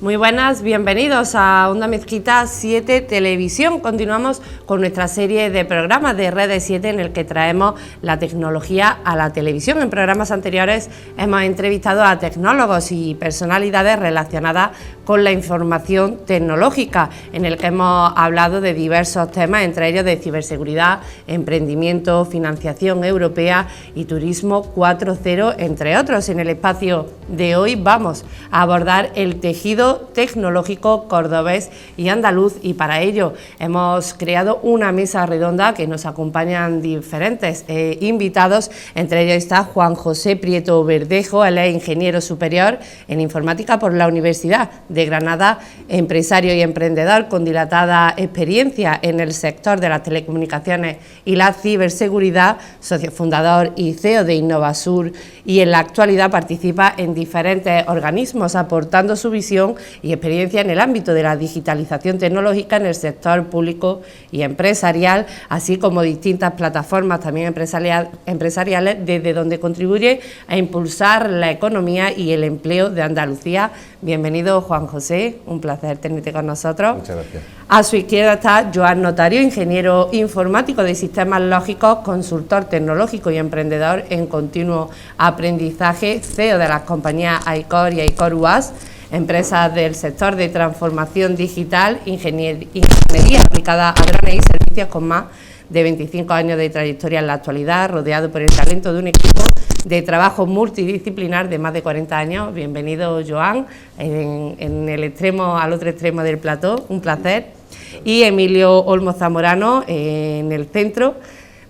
Muy buenas, bienvenidos a Onda Mezquita 7 Televisión. Continuamos con nuestra serie de programas de Redes 7 en el que traemos la tecnología a la televisión. En programas anteriores hemos entrevistado a tecnólogos y personalidades relacionadas con la información tecnológica, en el que hemos hablado de diversos temas, entre ellos de ciberseguridad, emprendimiento, financiación europea y turismo 4.0, entre otros. En el espacio de hoy vamos a abordar el tejido tecnológico cordobés y andaluz, y para ello hemos creado una mesa redonda que nos acompañan diferentes invitados. Entre ellos está Juan José Prieto Verdejo, él es ingeniero superior en informática por la Universidad de Granada, empresario y emprendedor con dilatada experiencia en el sector de las telecomunicaciones y la ciberseguridad, socio fundador y CEO de Innovasur, y en la actualidad participa en diferentes organismos aportando su visión y experiencia en el ámbito de la digitalización tecnológica en el sector público y empresarial, así como distintas plataformas también empresariales, desde donde contribuye a impulsar la economía y el empleo de Andalucía. Bienvenido, Juan José, un placer tenerte con nosotros. Muchas gracias. A su izquierda está Joan Notario, ingeniero informático de sistemas lógicos, consultor tecnológico y emprendedor en continuo aprendizaje, CEO de las compañías Aicor y Aicor UAS, empresas del sector de transformación digital, ingeniería aplicada a drones y servicios, con más de 25 años de trayectoria en la actualidad, rodeado por el talento de un equipo de trabajo multidisciplinar de más de 40 años. Bienvenido, Joan, en el extremo, al otro extremo del plató, un placer. Y Emilio Olmo Zamorano, en el centro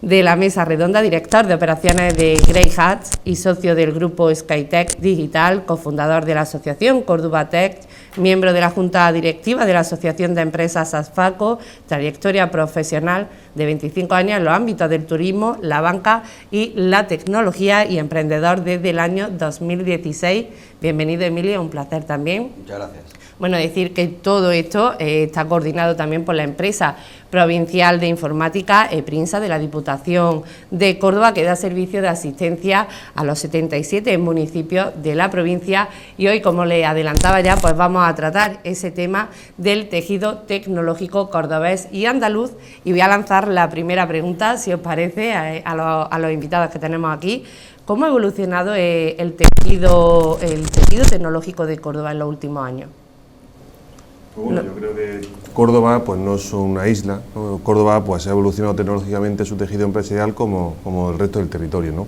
de la mesa redonda, director de operaciones de Grey Hats y socio del grupo Skytech Digital, cofundador de la asociación Córdoba Tech, miembro de la junta directiva de la Asociación de Empresas ASFACO, trayectoria profesional de 25 años en los ámbitos del turismo, la banca y la tecnología, y emprendedor desde el año 2016. Bienvenido, Emilio, un placer también. Muchas gracias. Bueno, decir que todo esto está coordinado también por la empresa provincial de informática EPRINSA de la Diputación de Córdoba, que da servicio de asistencia a los 77 municipios de la provincia. Y hoy, como le adelantaba ya, pues vamos a tratar ese tema del tejido tecnológico cordobés y andaluz. Y voy a lanzar la primera pregunta, si os parece, a los invitados que tenemos aquí. ¿Cómo ha evolucionado el tejido tecnológico de Córdoba en los últimos años? Pues bueno, yo creo que Córdoba pues no es una isla, ¿no? Córdoba pues ha evolucionado tecnológicamente su tejido empresarial como el resto del territorio, ¿no?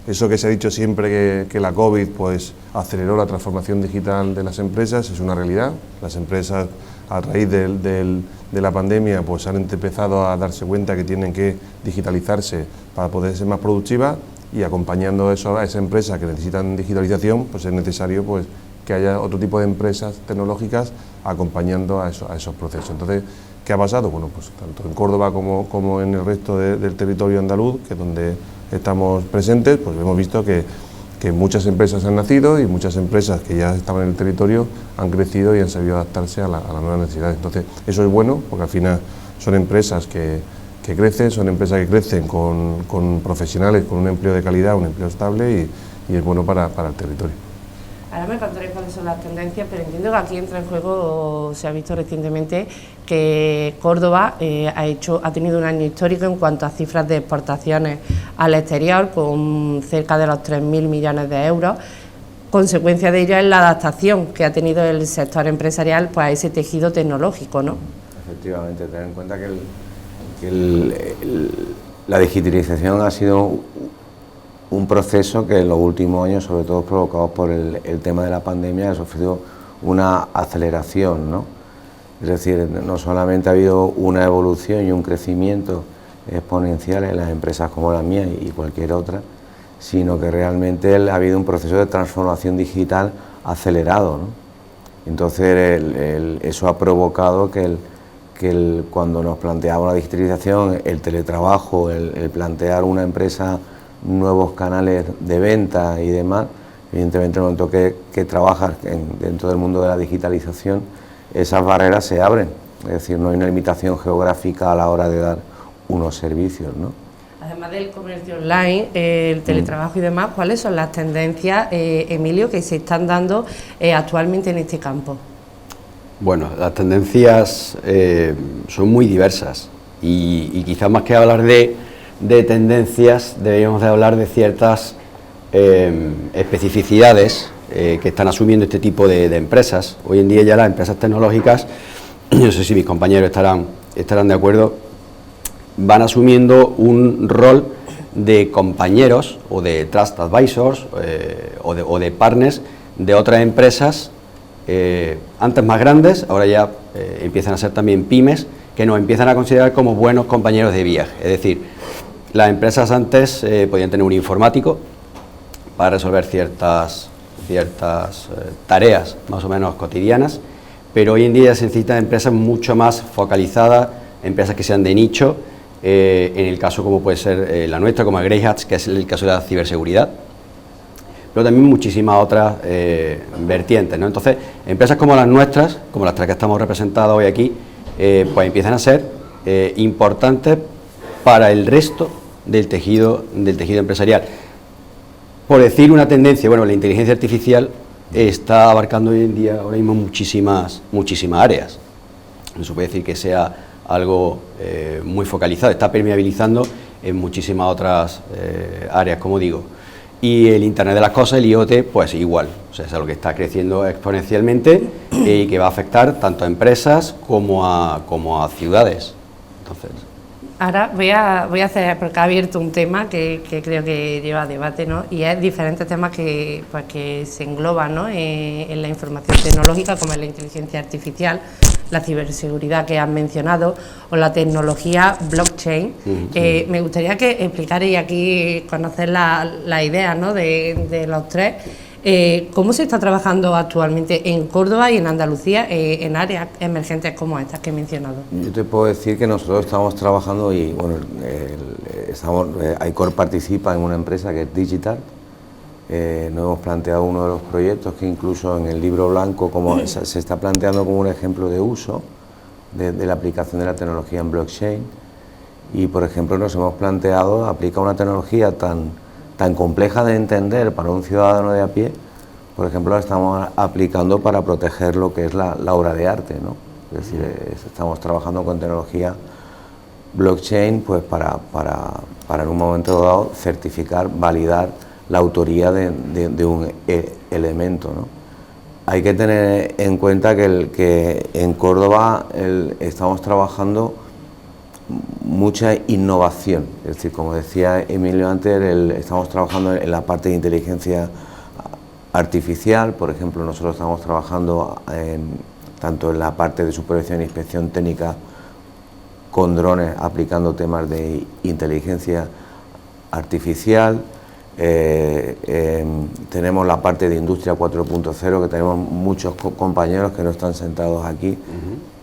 Eso que se ha dicho siempre que la COVID pues aceleró la transformación digital de las empresas es una realidad. Las empresas, a raíz de la pandemia, pues han empezado a darse cuenta que tienen que digitalizarse para poder ser más productivas, y acompañando eso a esa empresa que necesitan digitalización, pues es necesario pues que haya otro tipo de empresas tecnológicas acompañando a esos procesos. Entonces, ¿qué ha pasado? Bueno, pues tanto en Córdoba como en el resto del territorio andaluz, que es donde estamos presentes, pues hemos visto que muchas empresas han nacido, y muchas empresas que ya estaban en el territorio han crecido y han sabido adaptarse a las nuevas necesidades. Entonces, eso es bueno, porque al final son empresas que crecen, son empresas que crecen con profesionales, con un empleo de calidad, un empleo estable, y es bueno para el territorio. Ahora me contaréis cuáles son las tendencias, pero entiendo que aquí entra en juego, se ha visto recientemente, que Córdoba ha tenido un año histórico en cuanto a cifras de exportaciones al exterior, con cerca de los 3.000 millones de euros. Consecuencia de ello es la adaptación que ha tenido el sector empresarial pues, a ese tejido tecnológico, ¿no? Efectivamente, tener en cuenta que la digitalización ha sido un proceso que en los últimos años, sobre todo provocado por el tema de la pandemia, ha sufrido una aceleración, ¿no? Es decir, no solamente ha habido una evolución y un crecimiento exponencial en las empresas como la mía y cualquier otra, sino que realmente ha habido un proceso de transformación digital acelerado, ¿no? Entonces, eso ha provocado que cuando nos planteamos la digitalización, el teletrabajo, el plantear una empresa, nuevos canales de venta y demás, evidentemente en el momento que trabajas dentro del mundo de la digitalización, esas barreras se abren, es decir, no hay una limitación geográfica a la hora de dar unos servicios, ¿no? Además del comercio online, el teletrabajo y demás, ¿cuáles son las tendencias, Emilio, que se están dando actualmente en este campo? Bueno, las tendencias son muy diversas y quizás más que hablar de tendencias deberíamos de hablar de ciertas especificidades que están asumiendo este tipo de empresas. Hoy en día ya las empresas tecnológicas, no sé si mis compañeros estarán de acuerdo, van asumiendo un rol de compañeros o de trust advisors o de partners de otras empresas, antes más grandes, ahora ya empiezan a ser también pymes, que nos empiezan a considerar como buenos compañeros de viaje. Es decir, las empresas antes podían tener un informático para resolver ciertas tareas más o menos cotidianas, pero hoy en día se necesitan empresas mucho más focalizadas, empresas que sean de nicho, en el caso como puede ser la nuestra, como el Grey Hats, que es el caso de la ciberseguridad, pero también muchísimas otras vertientes, ¿no? Entonces, empresas como las nuestras, como las tres que estamos representadas hoy aquí, pues empiezan a ser importantes para el resto del tejido empresarial. Por decir una tendencia, bueno, la inteligencia artificial está abarcando hoy en día, ahora mismo, muchísimas áreas. No se puede decir que sea algo muy focalizado, está permeabilizando en muchísimas otras áreas, como digo. Y el Internet de las Cosas, el IoT, pues igual, o sea, es algo que está creciendo exponencialmente y que va a afectar tanto a empresas como a ciudades. Entonces, ahora voy a hacer, porque ha abierto un tema que creo que lleva a debate, ¿no? Y es diferentes temas que se engloban, ¿no? En la información tecnológica, como es la inteligencia artificial, la ciberseguridad que has mencionado, o la tecnología blockchain. Me gustaría que explicarais aquí, conocer la idea, ¿no? de los tres. ¿Cómo se está trabajando actualmente en Córdoba y en Andalucía en áreas emergentes como estas que he mencionado? Yo te puedo decir que nosotros estamos trabajando y bueno, ICOR participa en una empresa que es Digital. Nos hemos planteado uno de los proyectos que incluso en el libro blanco se está planteando como un ejemplo de uso de la aplicación de la tecnología en blockchain, y por ejemplo nos hemos planteado aplicar una tecnología tan compleja de entender para un ciudadano de a pie. Por ejemplo, la estamos aplicando para proteger lo que es la obra de arte, ¿no? Es decir, estamos trabajando con tecnología blockchain pues para en un momento dado certificar, validar la autoría de un elemento, ¿no? Hay que tener en cuenta que en Córdoba estamos trabajando mucha innovación, es decir, como decía Emilio antes, estamos trabajando en la parte de inteligencia artificial. Por ejemplo, nosotros estamos trabajando tanto en la parte de supervisión e inspección técnica con drones, aplicando temas de inteligencia artificial. Tenemos la parte de industria 4.0, que tenemos muchos compañeros que no están sentados aquí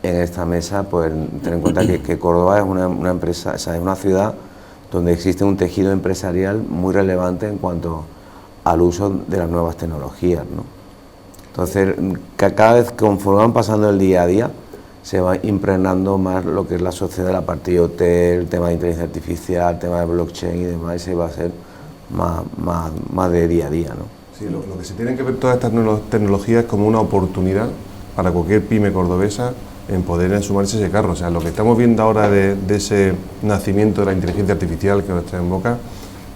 en esta mesa. Pues tener en cuenta que Córdoba es una empresa, o sea, es una ciudad donde existe un tejido empresarial muy relevante en cuanto al uso de las nuevas tecnologías, ¿no? Entonces, cada vez conforme van pasando el día a día, se va impregnando más lo que es la sociedad, la parte de IoT, el tema de inteligencia artificial, el tema de blockchain y demás, y se va a hacer más de día a día, ¿no? Sí, lo que se tienen que ver todas estas tecnologías como una oportunidad para cualquier pyme cordobesa en poder sumarse a ese carro. O sea, lo que estamos viendo ahora de ese nacimiento de la inteligencia artificial que nos trae en boca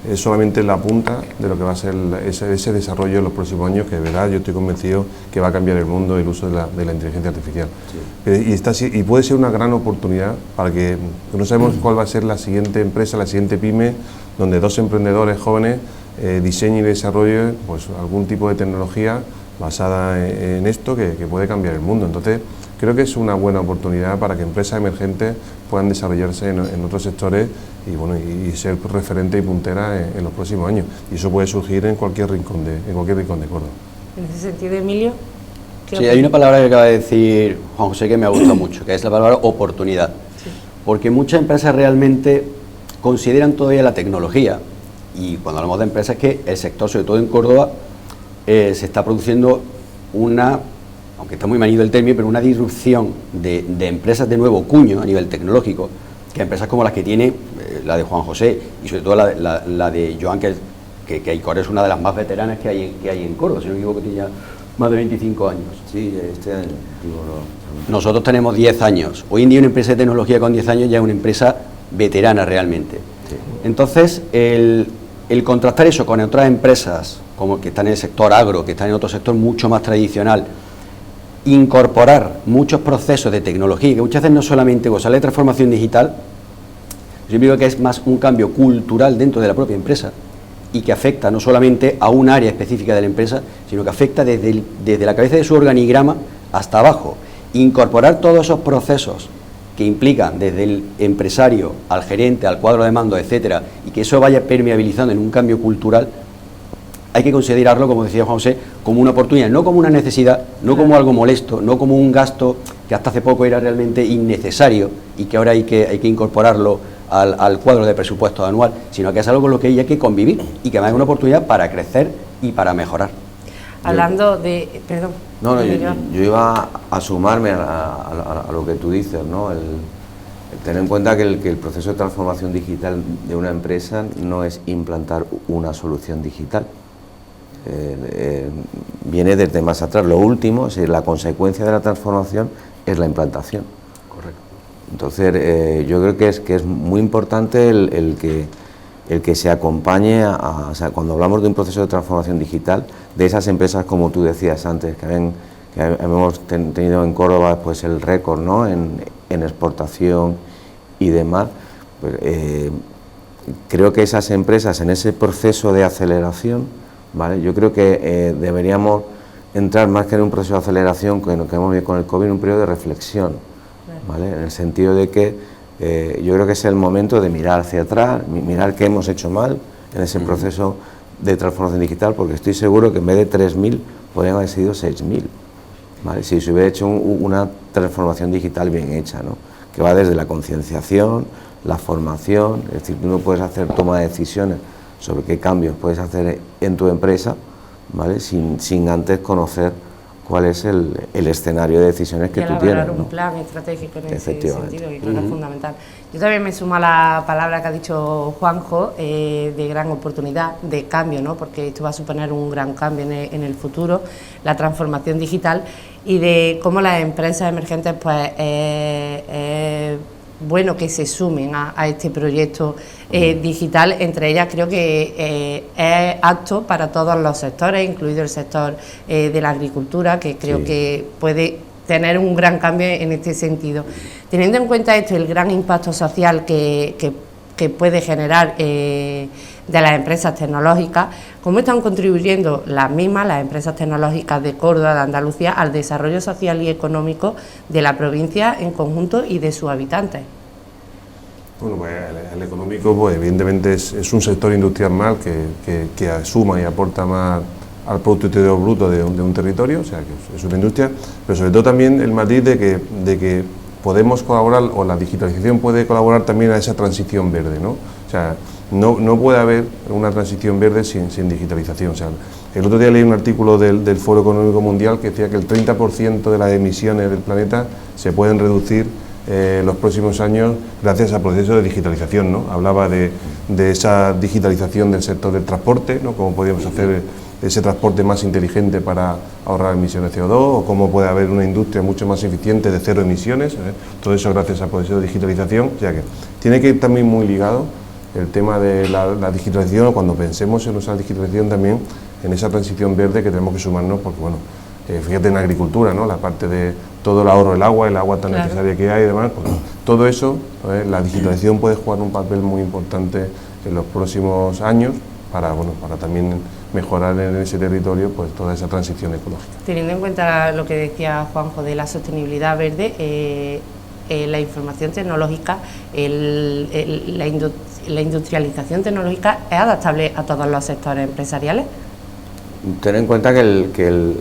es solamente la punta de lo que va a ser ese desarrollo en los próximos años, que de verdad yo estoy convencido que va a cambiar el mundo, el uso de la inteligencia artificial. Sí. Y puede ser una gran oportunidad para que no sabemos cuál va a ser la siguiente empresa, la siguiente pyme, donde dos emprendedores jóvenes diseñen y desarrollen pues algún tipo de tecnología basada en esto que puede cambiar el mundo. Entonces, creo que es una buena oportunidad para que empresas emergentes puedan desarrollarse en otros sectores y ser referente y puntera en los próximos años. Y eso puede surgir en cualquier rincón de Córdoba. En ese sentido, Emilio. Sí, hay una palabra que acaba de decir Juan José que me ha gustado mucho, que es la palabra oportunidad. Sí. Porque muchas empresas realmente consideran todavía la tecnología, y cuando hablamos de empresas es que el sector, sobre todo en Córdoba, se está produciendo aunque está muy manido el término, pero una disrupción de empresas de nuevo cuño a nivel tecnológico, que empresas como las que tiene la de Juan José y sobre todo la de Joan, que ICOR es una de las más veteranas que hay en Córdoba, si no me equivoco, tiene ya Más de 25 años. Sí, este año. Nosotros tenemos 10 años. Hoy en día una empresa de tecnología con 10 años ya es una empresa veterana realmente. Sí. Entonces, el contrastar eso con otras empresas, como que están en el sector agro, que están en otro sector mucho más tradicional, incorporar muchos procesos de tecnología, que muchas veces no solamente sale de transformación digital, yo digo que es más un cambio cultural dentro de la propia empresa y que afecta no solamente a un área específica de la empresa, sino que afecta desde la cabeza de su organigrama hasta abajo. Incorporar todos esos procesos que implican desde el empresario al gerente, al cuadro de mando, etcétera, y que eso vaya permeabilizando en un cambio cultural, hay que considerarlo, como decía Juan José, como una oportunidad, no como una necesidad, no como algo molesto, no como un gasto que hasta hace poco era realmente innecesario y que ahora hay que incorporarlo al cuadro de presupuesto anual, sino que es algo con lo que hay que convivir y que además es una oportunidad para crecer y para mejorar. Hablando de... Perdón. No, yo iba a sumarme a lo que tú dices, ¿no? El tener en cuenta que el proceso de transformación digital de una empresa no es implantar una solución digital. Viene desde más atrás. Lo último, es la consecuencia de la transformación es la implantación. Correcto. Entonces, yo creo que es muy importante el que se acompañe o sea, cuando hablamos de un proceso de transformación digital, de esas empresas, como tú decías antes, que hemos tenido en Córdoba pues el récord, ¿no?, en exportación y demás, pues, creo que esas empresas en ese proceso de aceleración, ¿vale?, yo creo que deberíamos entrar más que en un proceso de aceleración, que hemos vivido con el COVID, en un periodo de reflexión, ¿vale?, en el sentido de que yo creo que es el momento de mirar hacia atrás, mirar qué hemos hecho mal en ese proceso de transformación digital, porque estoy seguro que en vez de 3.000 podrían haber sido 6.000, ¿vale?, si se hubiera hecho una transformación digital bien hecha, ¿no?, que va desde la concienciación, la formación, es decir, tú no puedes hacer toma de decisiones sobre qué cambios puedes hacer en tu empresa, ¿vale?, sin antes conocer cuál es el escenario de decisiones que tú tienes. Elaborar un plan estratégico en ese sentido, que creo que es fundamental. Yo también me sumo a la palabra que ha dicho Juanjo, de gran oportunidad, de cambio, ¿no?, porque esto va a suponer un gran cambio en el futuro, la transformación digital, y de cómo las empresas emergentes, pues, bueno que se sumen a este proyecto digital. Entre ellas creo que es apto para todos los sectores, incluido el sector de la agricultura, que creo que puede tener un gran cambio en este sentido. Teniendo en cuenta esto, el gran impacto social que puede generar de las empresas tecnológicas, ¿cómo están contribuyendo las empresas tecnológicas de Córdoba, de Andalucía, al desarrollo social y económico de la provincia en conjunto y de sus habitantes? Bueno, pues el económico, pues evidentemente es un sector industrial más que asuma y aporta más al Producto Interior Bruto de un territorio, o sea que es una industria, pero sobre todo también el matiz de que podemos colaborar, o la digitalización puede colaborar también a esa transición verde, ¿no? O sea, no puede haber una transición verde sin digitalización. O sea, el otro día leí un artículo del Foro Económico Mundial que decía que el 30% de las emisiones del planeta se pueden reducir los próximos años gracias al proceso de digitalización, ¿no? Hablaba de esa digitalización del sector del transporte, ¿no?, cómo podríamos hacer ese transporte más inteligente para ahorrar emisiones de CO2, o cómo puede haber una industria mucho más eficiente de cero emisiones, todo eso gracias al proceso de digitalización. O sea que tiene que ir también muy ligado el tema de la digitalización, o cuando pensemos en usar digitalización también en esa transición verde que tenemos que sumarnos, porque bueno, fíjate en la agricultura, ¿no?, la parte de todo el ahorro del agua tan necesaria que hay y demás, pues, todo eso, la digitalización puede jugar un papel muy importante en los próximos años para también mejorar en ese territorio pues toda esa transición ecológica. Teniendo en cuenta lo que decía Juanjo de la sostenibilidad verde, la información tecnológica, la industrialización tecnológica es adaptable a todos los sectores empresariales. Ten en cuenta que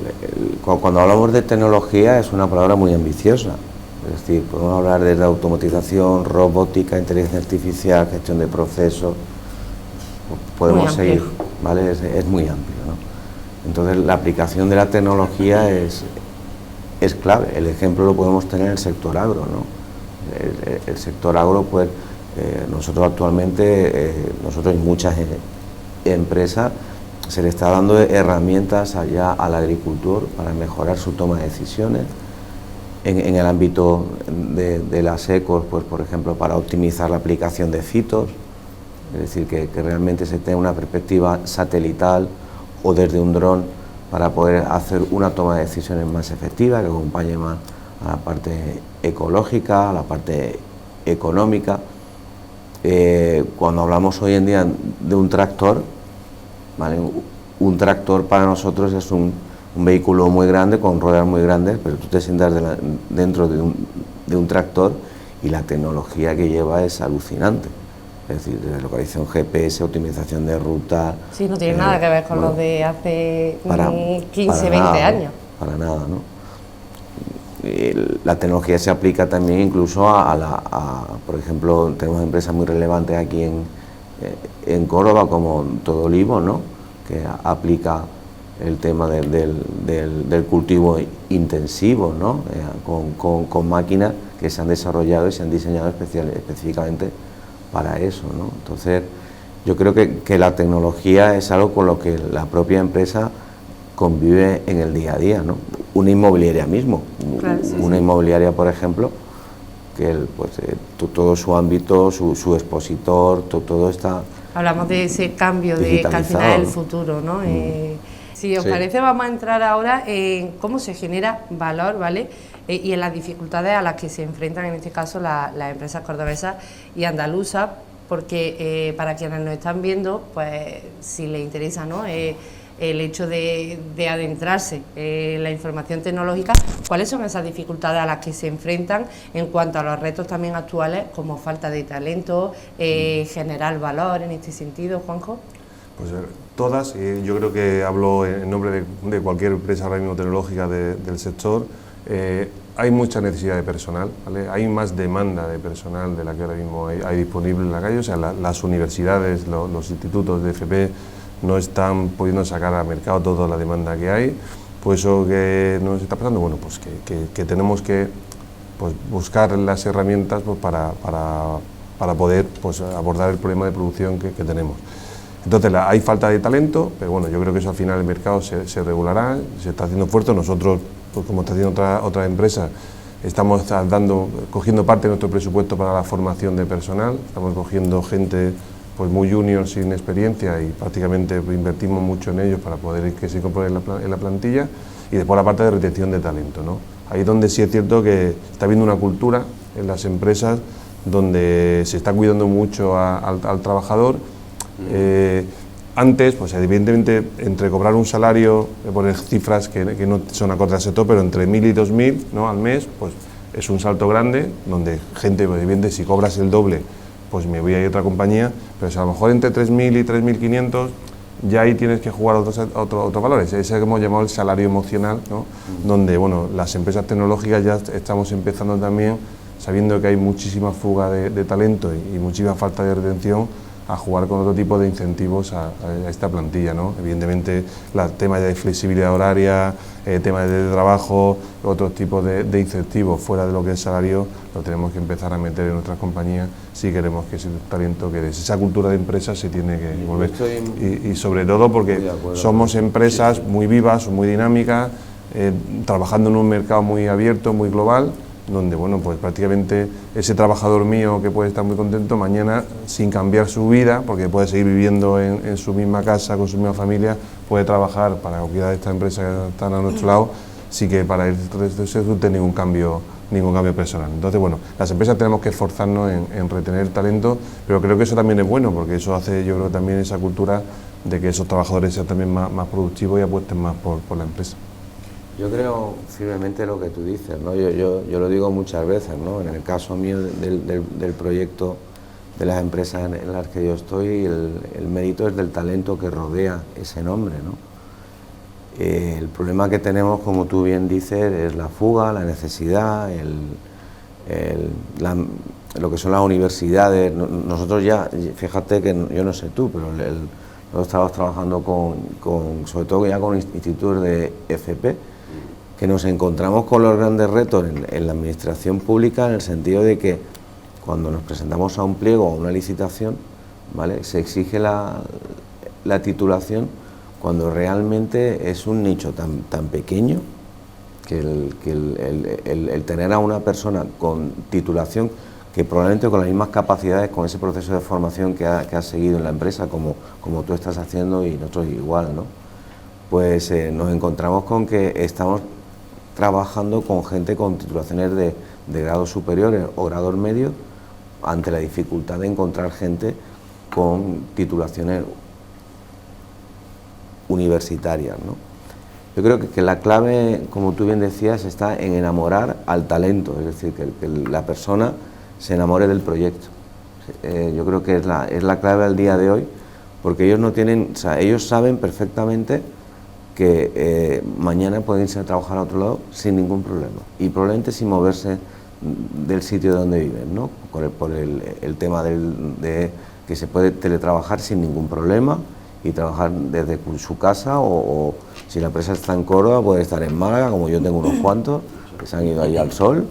cuando hablamos de tecnología es una palabra muy ambiciosa, es decir, podemos hablar de automatización, robótica, inteligencia artificial, gestión de procesos, podemos seguir, ¿vale? Es muy amplio, ¿no? Entonces la aplicación de la tecnología es clave. El ejemplo lo podemos tener en el sector agro, ¿no? El sector agro, pues nosotros actualmente, nosotros y muchas empresas se le está dando herramientas allá al agricultor para mejorar su toma de decisiones. En el ámbito de las ecos, pues por ejemplo, para optimizar la aplicación de fitos, es decir, que realmente se tenga una perspectiva satelital o desde un dron para poder hacer una toma de decisiones más efectiva, que acompañe más a la parte ecológica, a la parte económica. Cuando hablamos hoy en día de un tractor, ¿vale? Un tractor para nosotros es un vehículo muy grande, con ruedas muy grandes, pero tú te sientas dentro de un tractor y la tecnología que lleva es alucinante. Es decir, desde localización GPS, optimización de ruta... Sí, no tiene nada que ver con los de hace 15, 20 años. Para nada, ¿no? La tecnología se aplica también incluso por ejemplo, tenemos empresas muy relevantes aquí en Córdoba, como Todo Olivo, ¿no? Que aplica el tema del cultivo intensivo, ¿no? Con máquinas que se han desarrollado y se han diseñado específicamente para eso, ¿no? Entonces, yo creo que la tecnología es algo con lo que la propia empresa convive en el día a día, ¿no? Una inmobiliaria mismo, claro, sí, una inmobiliaria, por ejemplo, que todo su ámbito, su expositor, todo está... Hablamos de ese cambio de que al final es el futuro, ¿no? Si os parece, vamos a entrar ahora en cómo se genera valor, ¿vale? Y en las dificultades a las que se enfrentan, en este caso, las empresas cordobesas y andaluzas, porque para quienes nos están viendo, pues si les interesa, ¿no? El hecho de adentrarse en la información tecnológica, ¿cuáles son esas dificultades a las que se enfrentan en cuanto a los retos también actuales, como falta de talento, generar valor en este sentido, Juanjo? Pues todas, y yo creo que hablo en nombre de cualquier empresa ahora mismo tecnológica del sector. Hay mucha necesidad de personal, ¿vale? Hay más demanda de personal de la que ahora mismo hay disponible en la calle, o sea, las universidades, los institutos de FP no están pudiendo sacar al mercado toda la demanda que hay. Pues eso que nos está pasando, bueno, pues que tenemos que pues, buscar las herramientas pues, para poder pues, abordar el problema de producción que tenemos. Entonces hay falta de talento, pero bueno, yo creo que eso al final el mercado se regulará, se está haciendo fuerte. Nosotros, pues, como está haciendo otras empresas, estamos cogiendo parte de nuestro presupuesto para la formación de personal, estamos cogiendo gente pues muy junior, sin experiencia, y prácticamente invertimos mucho en ellos para poder que se incorporen en la plantilla. Y después la parte de retención de talento, ¿no? Ahí donde sí es cierto que está habiendo una cultura en las empresas donde se está cuidando mucho al trabajador. Antes, pues evidentemente, entre cobrar un salario, poner cifras que no son acordes al sector, pero entre 1.000 y 2.000, ¿no? Al mes, pues es un salto grande, donde gente, pues, evidentemente, si cobras el doble, pues me voy a ir a otra compañía, pero si a lo mejor entre 3.000 y 3.500, ya ahí tienes que jugar otros valores. Ese que hemos llamado el salario emocional, ¿no? Donde, bueno, las empresas tecnológicas ya estamos empezando también, sabiendo que hay muchísima fuga de talento y muchísima falta de retención, a jugar con otro tipo de incentivos a esta plantilla, ¿no? Evidentemente, temas de flexibilidad horaria, temas de trabajo, otros tipos de incentivos fuera de lo que es salario, lo tenemos que empezar a meter en nuestras compañías si queremos que ese talento quede. Esa cultura de empresa se tiene que volver. Y sobre todo porque somos empresas muy vivas, muy dinámicas, trabajando en un mercado muy abierto, muy global, donde, bueno, pues prácticamente ese trabajador mío que puede estar muy contento, mañana, sin cambiar su vida, porque puede seguir viviendo en su misma casa, con su misma familia, puede trabajar para cualquiera de estas empresas que están a nuestro lado, sí que para él no tiene ningún cambio personal. Entonces, bueno, las empresas tenemos que esforzarnos en retener talento, pero creo que eso también es bueno, porque eso hace, yo creo, también esa cultura de que esos trabajadores sean también más productivos y apuesten más por la empresa. Yo creo firmemente lo que tú dices, ¿no? Yo lo digo muchas veces, ¿no? En el caso mío del proyecto de las empresas en las que yo estoy, el mérito es del talento que rodea ese nombre, ¿no? El problema que tenemos, como tú bien dices, es la fuga, la necesidad, lo que son las universidades. Nosotros ya, fíjate que yo no sé tú, pero nosotros estamos trabajando sobre todo ya con institutos de FP, que nos encontramos con los grandes retos en la administración pública, en el sentido de que cuando nos presentamos a un pliego o a una licitación, ¿vale?, se exige la titulación, pues para poder cuando realmente es un nicho tan pequeño que el tener a una persona con titulación, que probablemente con las mismas capacidades, con ese proceso de formación que has seguido en la empresa, como tú estás haciendo y nosotros igual, ¿no? Pues nos encontramos con que estamos trabajando con gente con titulaciones de grados superiores o grados medios, ante la dificultad de encontrar gente con titulaciones universitarias, ¿no? Yo creo que la clave, como tú bien decías, está en enamorar al talento, es decir, que la persona se enamore del proyecto. Yo creo que es la clave al día de hoy, porque ellos no tienen, o sea, ellos saben perfectamente que mañana pueden irse a trabajar a otro lado sin ningún problema, y probablemente sin moverse del sitio donde viven, ¿no? Por el tema de que se puede teletrabajar sin ningún problema y trabajar desde su casa, o si la empresa está en Córdoba puede estar en Málaga, como yo tengo unos cuantos que se han ido ahí al sol,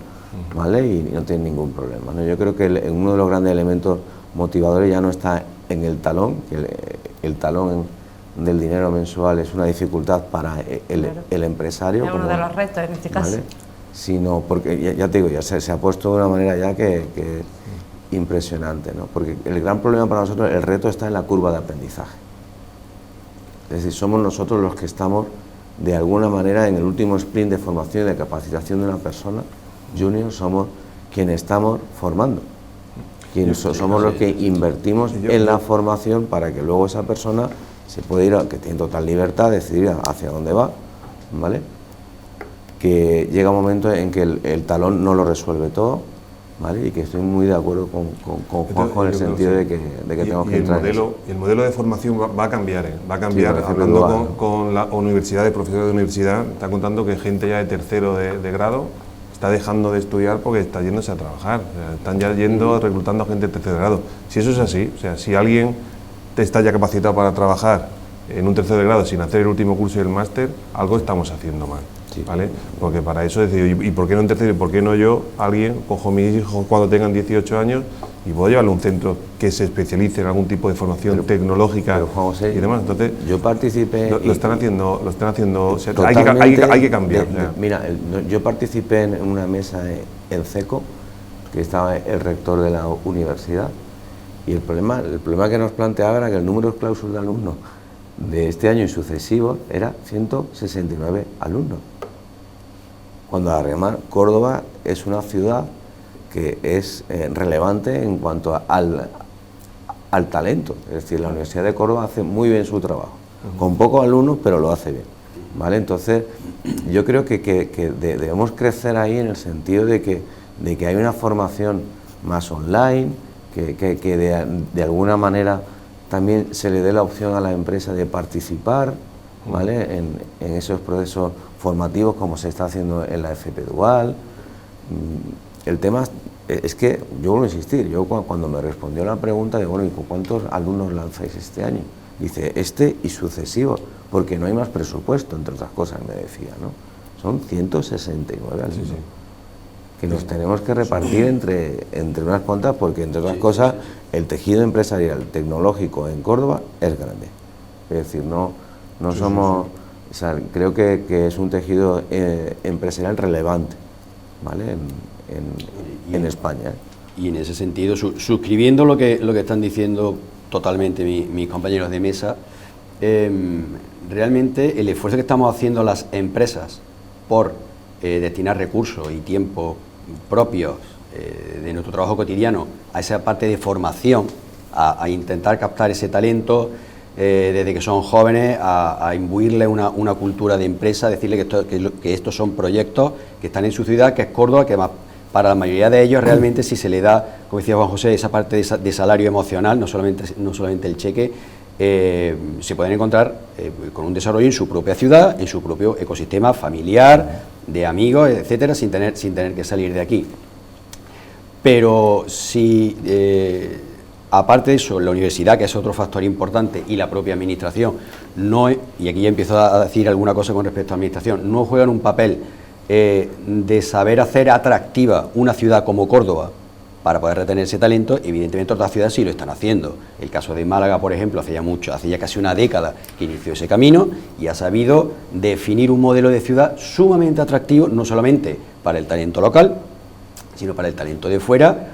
¿vale? Y no tienen ningún problema, ¿no? Yo creo que uno de los grandes elementos motivadores ya no está en el talón, que el talón del dinero mensual es una dificultad para el empresario. Es uno de los retos en este caso. ¿Vale? Sino porque, ya te digo, ya se ha puesto de una manera ya que impresionante, ¿no? Porque el gran problema para nosotros, el reto está en la curva de aprendizaje. Es decir, somos nosotros los que estamos de alguna manera en el último sprint de formación y de capacitación de una persona junior, somos quienes estamos formando, somos los que invertimos en la formación para que luego esa persona se pueda ir, que tiene total libertad de decidir hacia dónde va, ¿vale? Que llega un momento en que el talón no lo resuelve todo, ¿vale? Y que estoy muy de acuerdo con Juanjo en el sentido de que tenemos que entrar en eso. Y el modelo de formación va a cambiar, va a cambiar. Sí, hablando con la universidad, de profesores de universidad, está contando que gente ya de tercero de grado está dejando de estudiar porque está yéndose a trabajar, o sea, están ya reclutando a gente de tercer grado. Si eso es así, o sea, si alguien te está ya capacitado para trabajar en un tercer grado sin hacer el último curso y el máster, algo estamos haciendo mal. Sí. ¿Vale? Porque para eso decir, ¿y por qué no en tercero y por qué no yo, alguien, cojo a mis hijos cuando tengan 18 años y puedo llevarle a un centro que se especialice en algún tipo de formación tecnológica y demás? Entonces, yo participé... Lo están haciendo, o sea, hay que cambiar. Mira, yo participé en una mesa en CECO, que estaba el rector de la universidad, y el problema que nos planteaba era que el número de clausus de alumnos de este año y sucesivos era 169 alumnos. Cuando además Córdoba es una ciudad que es relevante en cuanto al talento, es decir, la Universidad de Córdoba hace muy bien su trabajo, con pocos alumnos, pero lo hace bien, ¿vale? Entonces, yo creo que debemos crecer ahí en el sentido de que hay una formación más online, que de alguna manera también se le dé la opción a la empresa de participar, ¿vale? En esos procesos formativos como se está haciendo en la FP Dual. El tema es que, yo vuelvo a insistir, yo cuando me respondió la pregunta de, bueno, ¿y cuántos alumnos lanzáis este año? Dice, este y sucesivos, porque no hay más presupuesto, entre otras cosas, me decía, ¿no? Son 169 alumnos. Sí, sí. Que nos tenemos que repartir entre unas cuantas, porque entre otras cosas el tejido empresarial tecnológico en Córdoba es grande. Es decir, no somos... O sea, creo que es un tejido empresarial relevante, ¿vale? En España. Y en ese sentido, suscribiendo lo que están diciendo totalmente mis compañeros de mesa, realmente el esfuerzo que estamos haciendo las empresas por destinar recursos y tiempo propios de nuestro trabajo cotidiano a esa parte de formación, a intentar captar ese talento desde que son jóvenes, a imbuirle una cultura de empresa, decirle que estos son proyectos que están en su ciudad, que es Córdoba, que para la mayoría de ellos realmente si se le da, como decía Juan José, esa parte de salario emocional, no solamente el cheque, se pueden encontrar con un desarrollo en su propia ciudad, en su propio ecosistema familiar, de amigos, etcétera, sin tener que salir de aquí. Pero si, aparte de eso, la universidad, que es otro factor importante, y la propia administración, y aquí ya empiezo a decir alguna cosa con respecto a la administración, no juegan un papel de saber hacer atractiva una ciudad como Córdoba para poder retener ese talento. Evidentemente otras ciudades sí lo están haciendo. El caso de Málaga, por ejemplo, hace ya casi una década que inició ese camino y ha sabido definir un modelo de ciudad sumamente atractivo, no solamente para el talento local, sino para el talento de fuera,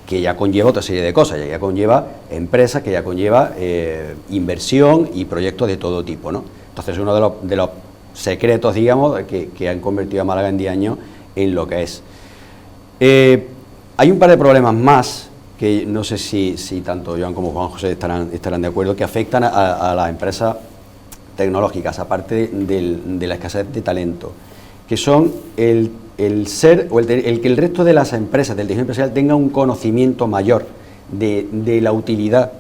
que ya conlleva otra serie de cosas, ya conlleva empresas, que ya conlleva inversión y proyectos de todo tipo, ¿no? Entonces, uno de los secretos, digamos, que han convertido a Málaga en 10 años en lo que es. Hay un par de problemas más, que no sé si tanto Joan como Juan José estarán de acuerdo, que afectan a las empresas tecnológicas, aparte de la escasez de talento, que son el que el resto de las empresas del tejido empresarial tenga un conocimiento mayor de la utilidad,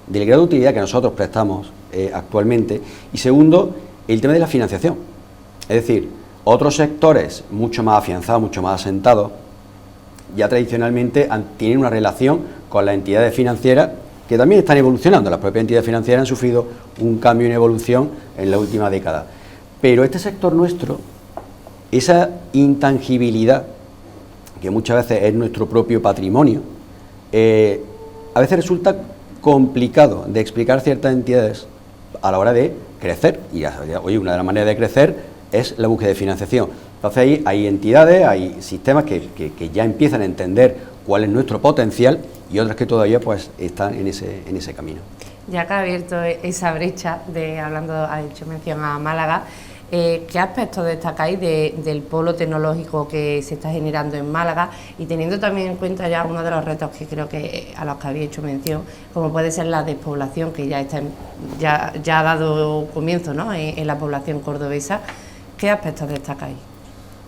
del grado de utilidad que nosotros prestamos actualmente, y segundo, el tema de la financiación. Es decir, otros sectores mucho más afianzados, mucho más asentados, ya tradicionalmente tienen una relación con las entidades financieras que también están evolucionando. Las propias entidades financieras han sufrido un cambio y una evolución en la última década. Pero este sector nuestro, esa intangibilidad, que muchas veces es nuestro propio patrimonio, a veces resulta complicado de explicar ciertas entidades a la hora de crecer. Y oye, una de las maneras de crecer es la búsqueda de financiación. Entonces ahí hay entidades, hay sistemas que ya empiezan a entender cuál es nuestro potencial y otras que todavía pues están en ese camino. Ya que ha abierto esa brecha, ha hecho mención a Málaga, ¿qué aspectos destacáis del polo tecnológico que se está generando en Málaga? Y teniendo también en cuenta ya uno de los retos que creo que a los que habéis hecho mención, como puede ser la despoblación, que ya ha dado comienzo, ¿no?, en la población cordobesa, ¿qué aspectos destacáis?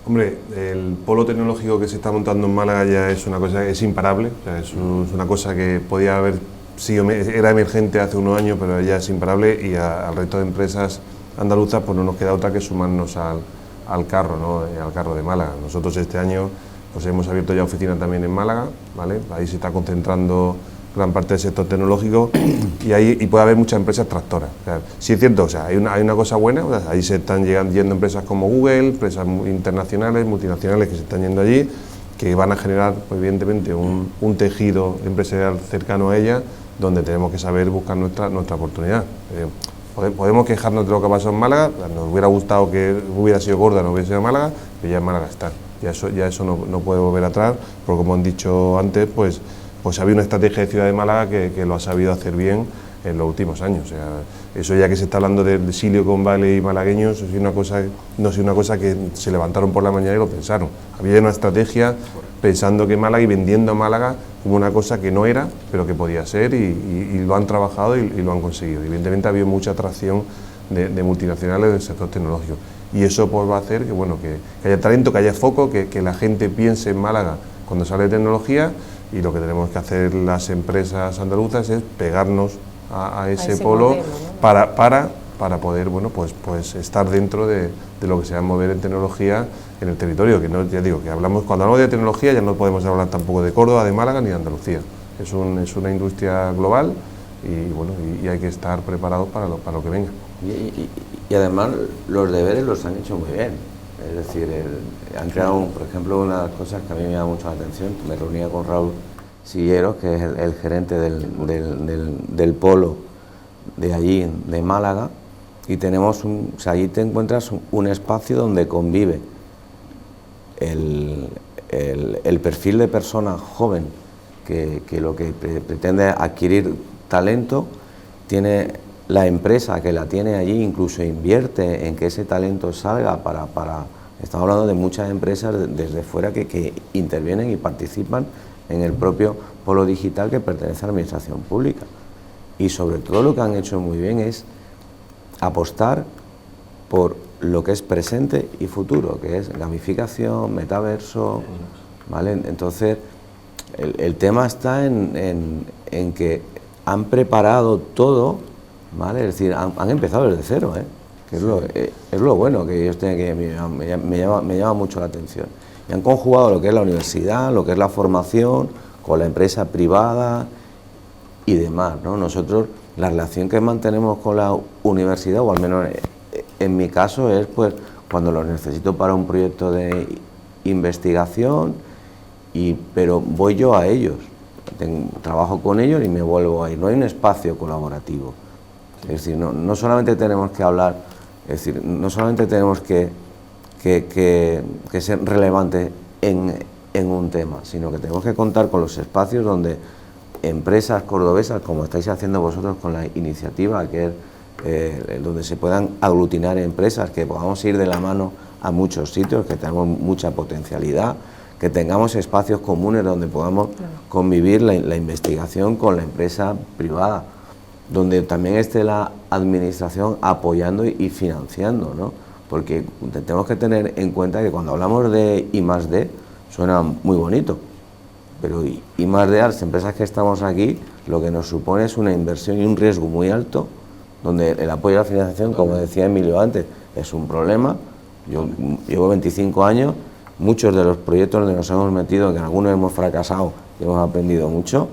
Hombre, el polo tecnológico que se está montando en Málaga ya es una cosa, es imparable, o sea, es una cosa que podía haber sido, era emergente hace unos años, pero ya es imparable, y al resto de empresas andaluzas pues no nos queda otra que sumarnos al carro, ¿no?, al carro de Málaga. Nosotros este año pues hemos abierto ya oficina también en Málaga, ¿vale? Ahí se está concentrando gran parte del sector tecnológico y puede haber muchas empresas tractoras. O sea, sí es cierto, o sea, hay una cosa buena, o sea, ahí se están yendo empresas como Google, empresas internacionales, multinacionales que se están yendo allí, que van a generar, pues, evidentemente, un tejido empresarial cercano a ella, donde tenemos que saber buscar nuestra oportunidad. Podemos quejarnos de lo que ha pasado en Málaga, nos hubiera gustado que hubiera sido Córdoba, no hubiera sido Málaga, pero ya en Málaga está. Ya eso no puede volver atrás, porque como han dicho antes, pues había una estrategia de Ciudad de Málaga que lo ha sabido hacer bien en los últimos años. O sea, eso ya que se está hablando de Silicon Valley y malagueños, no es una cosa que se levantaron por la mañana y lo pensaron. Había una estrategia pensando que Málaga y vendiendo a Málaga como una cosa que no era, pero que podía ser, y lo han trabajado y lo han conseguido. Evidentemente ha habido mucha atracción de multinacionales del sector tecnológico. Y eso pues va a hacer que haya talento, que haya foco, que la gente piense en Málaga cuando sale de tecnología. Y lo que tenemos que hacer las empresas andaluzas es pegarnos a ese polo, modelo, ¿no?, para poder, bueno, pues estar dentro de lo que se va a mover en tecnología en el territorio. Que no, ya digo, que cuando hablamos de tecnología ya no podemos hablar tampoco de Córdoba, de Málaga ni de Andalucía. Es una industria global y bueno, y hay que estar preparados para lo que venga. Y además los deberes los han hecho muy bien. Es decir, han creado, por ejemplo, una de las cosas que a mí me llama mucho la atención. Me reunía con Raúl Silleros, que es el gerente del polo de allí, de Málaga, y tenemos allí te encuentras un espacio donde convive el perfil de persona joven que lo que pretende adquirir talento, tiene la empresa que la tiene allí, incluso invierte en que ese talento salga estamos hablando de muchas empresas desde fuera que intervienen y participan en el propio polo digital que pertenece a la administración pública. Y sobre todo lo que han hecho muy bien es apostar por lo que es presente y futuro, que es gamificación, metaverso, ¿vale? Entonces, el tema está en que han preparado todo, ¿vale? Es decir, han empezado desde cero, que es lo bueno que ellos tienen, que me llama mucho la atención. Y han conjugado lo que es la universidad, lo que es la formación, con la empresa privada y demás, ¿no? Nosotros, la relación que mantenemos con la universidad, o al menos en mi caso, es pues cuando lo necesito para un proyecto de investigación, pero voy yo a ellos, trabajo con ellos y me vuelvo a ir. No hay un espacio colaborativo. Es decir, no solamente tenemos que hablar, es decir, no solamente tenemos que ser relevantes en un tema, sino que tenemos que contar con los espacios donde empresas cordobesas, como estáis haciendo vosotros con la iniciativa, que es donde se puedan aglutinar empresas, que podamos ir de la mano a muchos sitios, que tenemos mucha potencialidad, que tengamos espacios comunes donde podamos convivir la investigación con la empresa privada, donde también esté la administración apoyando y financiando, ¿no? Porque tenemos que tener en cuenta que cuando hablamos de I+D suena muy bonito, pero I+D a las empresas que estamos aquí lo que nos supone es una inversión y un riesgo muy alto, donde el apoyo a la financiación, como decía Emilio antes, es un problema. Yo llevo 25 años, muchos de los proyectos donde nos hemos metido, que en algunos hemos fracasado y hemos aprendido mucho,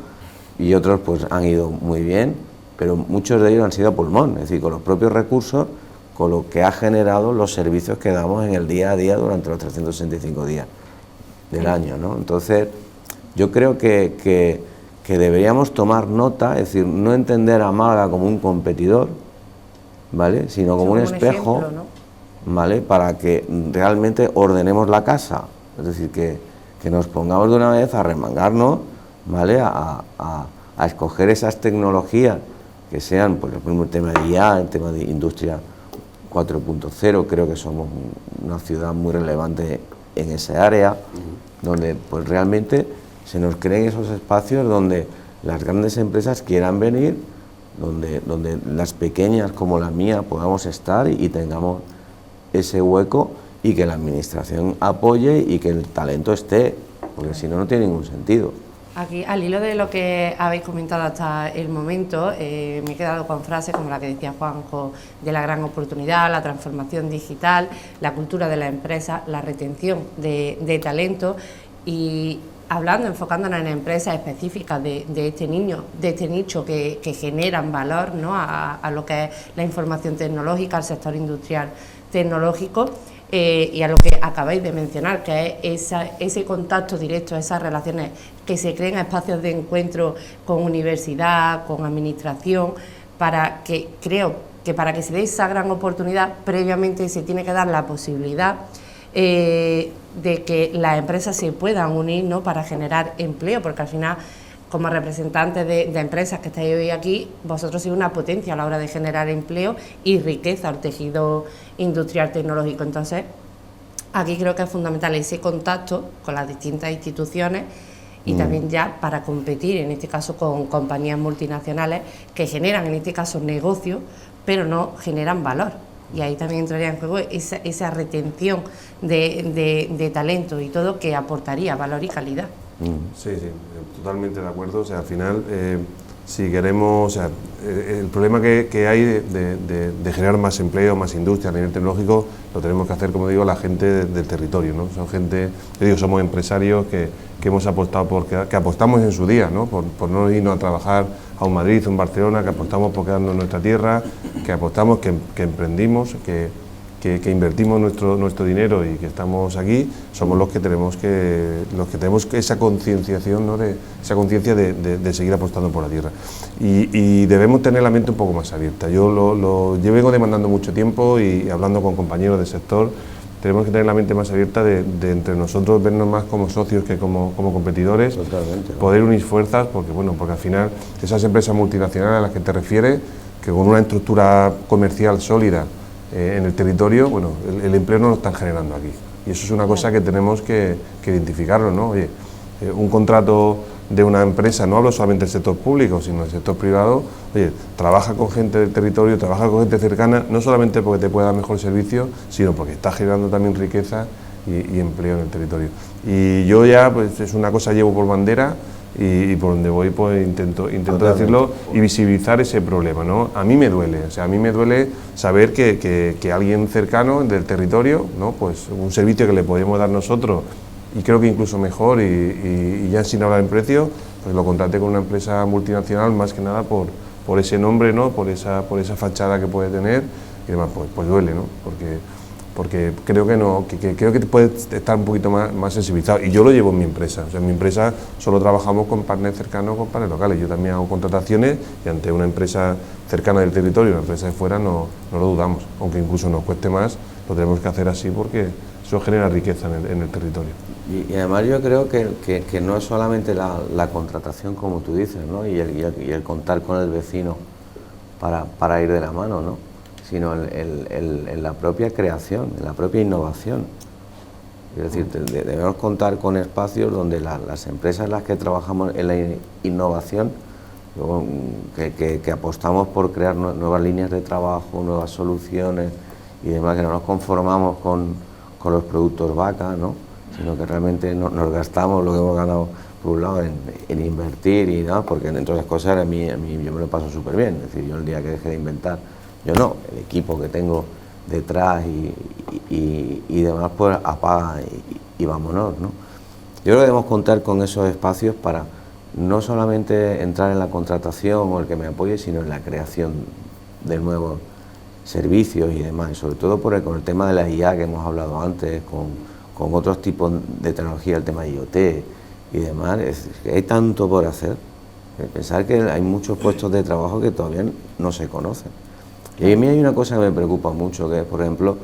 y otros pues han ido muy bien, pero muchos de ellos han sido a pulmón, es decir, con los propios recursos, con lo que ha generado los servicios que damos en el día a día durante los 365 días del año, ¿no? Entonces, yo creo que deberíamos tomar nota, es decir, no entender a Málaga como un competidor, ¿vale?, sino como un espejo, ejemplo, ¿no?, ¿vale?, para que realmente ordenemos la casa, es decir, que nos pongamos de una vez a remangarnos, ¿vale?, a escoger esas tecnologías que sean, pues, el tema de IA, el tema de industria 4.0, creo que somos una ciudad muy relevante en esa área, donde pues realmente se nos creen esos espacios donde las grandes empresas quieran venir, donde las pequeñas como la mía podamos estar y tengamos ese hueco, y que la administración apoye y que el talento esté, porque si no, no tiene ningún sentido. Aquí, al hilo de lo que habéis comentado hasta el momento, me he quedado con frases como la que decía Juanjo, de la gran oportunidad, la transformación digital, la cultura de la empresa, la retención de talento, y hablando, enfocándonos en empresas específicas de este nicho que generan valor, ¿no?, a lo que es la información tecnológica, al sector industrial tecnológico, y a lo que acabáis de mencionar, que es ese contacto directo, esas relaciones que se creen espacios de encuentro con universidad, con administración, para que creo que para que se dé esa gran oportunidad, previamente se tiene que dar la posibilidad de que las empresas se puedan unir, ¿no?, para generar empleo, porque al final, como representantes de empresas que estáis hoy aquí, vosotros sois una potencia a la hora de generar empleo y riqueza al tejido industrial tecnológico. Entonces, aquí creo que es fundamental ese contacto con las distintas instituciones y también ya para competir, en este caso con compañías multinacionales que generan, en este caso, negocios, pero no generan valor. Y ahí también entraría en juego esa retención de talento y todo, que aportaría valor y calidad. Sí, totalmente de acuerdo. O sea, al final, si queremos, o sea, el problema que hay de generar más empleo, más industria a nivel tecnológico, lo tenemos que hacer, como digo, la gente del territorio, ¿no? Son gente, yo digo, somos empresarios que hemos apostado que apostamos en su día, ¿no?, por no irnos a trabajar a un Madrid, a un Barcelona, que apostamos por quedarnos en nuestra tierra, que apostamos, que emprendimos, que invertimos nuestro dinero y que estamos aquí. Somos los que tenemos esa concienciación, ¿no?, esa conciencia de seguir apostando por la tierra, y debemos tener la mente un poco más abierta. Yo vengo demandando mucho tiempo, y hablando con compañeros del sector, tenemos que tener la mente más abierta de entre nosotros vernos más como socios que como competidores. Totalmente, ¿no? Poder unir fuerzas, porque al final esas empresas multinacionales a las que te refieres, que con una estructura comercial sólida en el territorio, bueno, el empleo no lo están generando aquí, y eso es una cosa que tenemos que identificarlo, ¿no? Oye, un contrato de una empresa, no hablo solamente del sector público, sino del sector privado, oye, trabaja con gente del territorio, trabaja con gente cercana, no solamente porque te pueda dar mejor servicio, sino porque está generando también riqueza y empleo en el territorio. Y yo ya, pues es una cosa llevo por bandera, y por donde voy pues intento decirlo y visibilizar ese problema, ¿no? A mí me duele, o sea, a mí me duele saber que alguien cercano del territorio, ¿no?, pues un servicio que le podemos dar nosotros, y creo que incluso mejor, y ya sin hablar en precio, pues lo contraté con una empresa multinacional, más que nada por ese nombre, ¿no?, por esa fachada que puede tener, y demás, pues duele, ¿no?, porque porque creo que no, creo que puedes estar un poquito más sensibilizado, y yo lo llevo en mi empresa. O sea, en mi empresa solo trabajamos con partners cercanos, con partners locales. Yo también hago contrataciones, y ante una empresa cercana del territorio, una empresa de fuera, no lo dudamos, aunque incluso nos cueste más, lo tenemos que hacer así porque eso genera riqueza en el territorio. Y además yo creo que no es solamente la contratación, como tú dices, ¿no? y el contar con el vecino para ir de la mano, ¿no? Sino en la propia creación, en la propia innovación. Es decir, debemos contar con espacios donde las empresas en las que trabajamos en la innovación, que apostamos por crear nuevas líneas de trabajo, nuevas soluciones y demás, que no nos conformamos con los productos vaca, ¿no? Sino que realmente nos gastamos lo que hemos ganado por un lado en invertir y nada, porque entre otras cosas a mí yo me lo paso súper bien. Es decir, yo el día que deje de inventar, yo no, el equipo que tengo detrás y demás, pues apaga y vámonos, ¿no? Yo creo que debemos contar con esos espacios para no solamente entrar en la contratación o el que me apoye, sino en la creación de nuevos servicios y demás, y sobre todo con el tema de la IA que hemos hablado antes, con otros tipos de tecnología, el tema de IoT y demás. Hay tanto por hacer, pensar que hay muchos puestos de trabajo que todavía no se conocen. Y a mí hay una cosa que me preocupa mucho, que es, por ejemplo,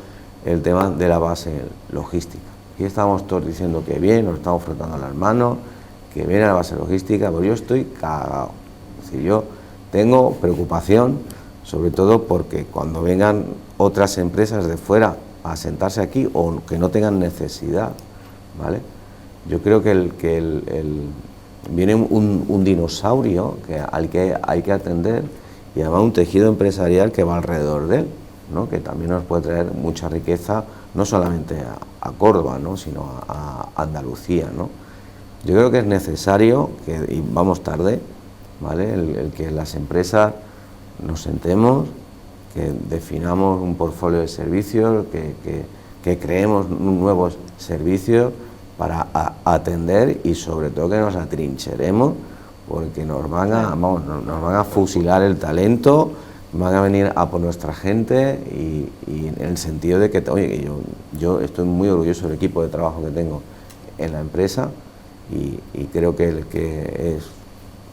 el tema de la base logística. Aquí estamos todos diciendo que bien, nos estamos frotando las manos, que viene la base logística, pero yo estoy cagado. Es decir, yo tengo preocupación, sobre todo porque cuando vengan otras empresas de fuera a sentarse aquí o que no tengan necesidad, ¿vale? Yo creo que viene un dinosaurio al que hay que atender, y además un tejido empresarial que va alrededor de él, ¿no? Que también nos puede traer mucha riqueza, no solamente a Córdoba, ¿no? Sino a Andalucía, ¿no? Yo creo que es necesario, y vamos tarde, ¿vale? El que las empresas nos sentemos, que definamos un portfolio de servicios, que creemos nuevos servicios para atender, y sobre todo que nos atrincheremos, porque nos van a fusilar el talento, van a venir a por nuestra gente, y en el sentido de que, oye, yo estoy muy orgulloso del equipo de trabajo que tengo en la empresa, y creo que es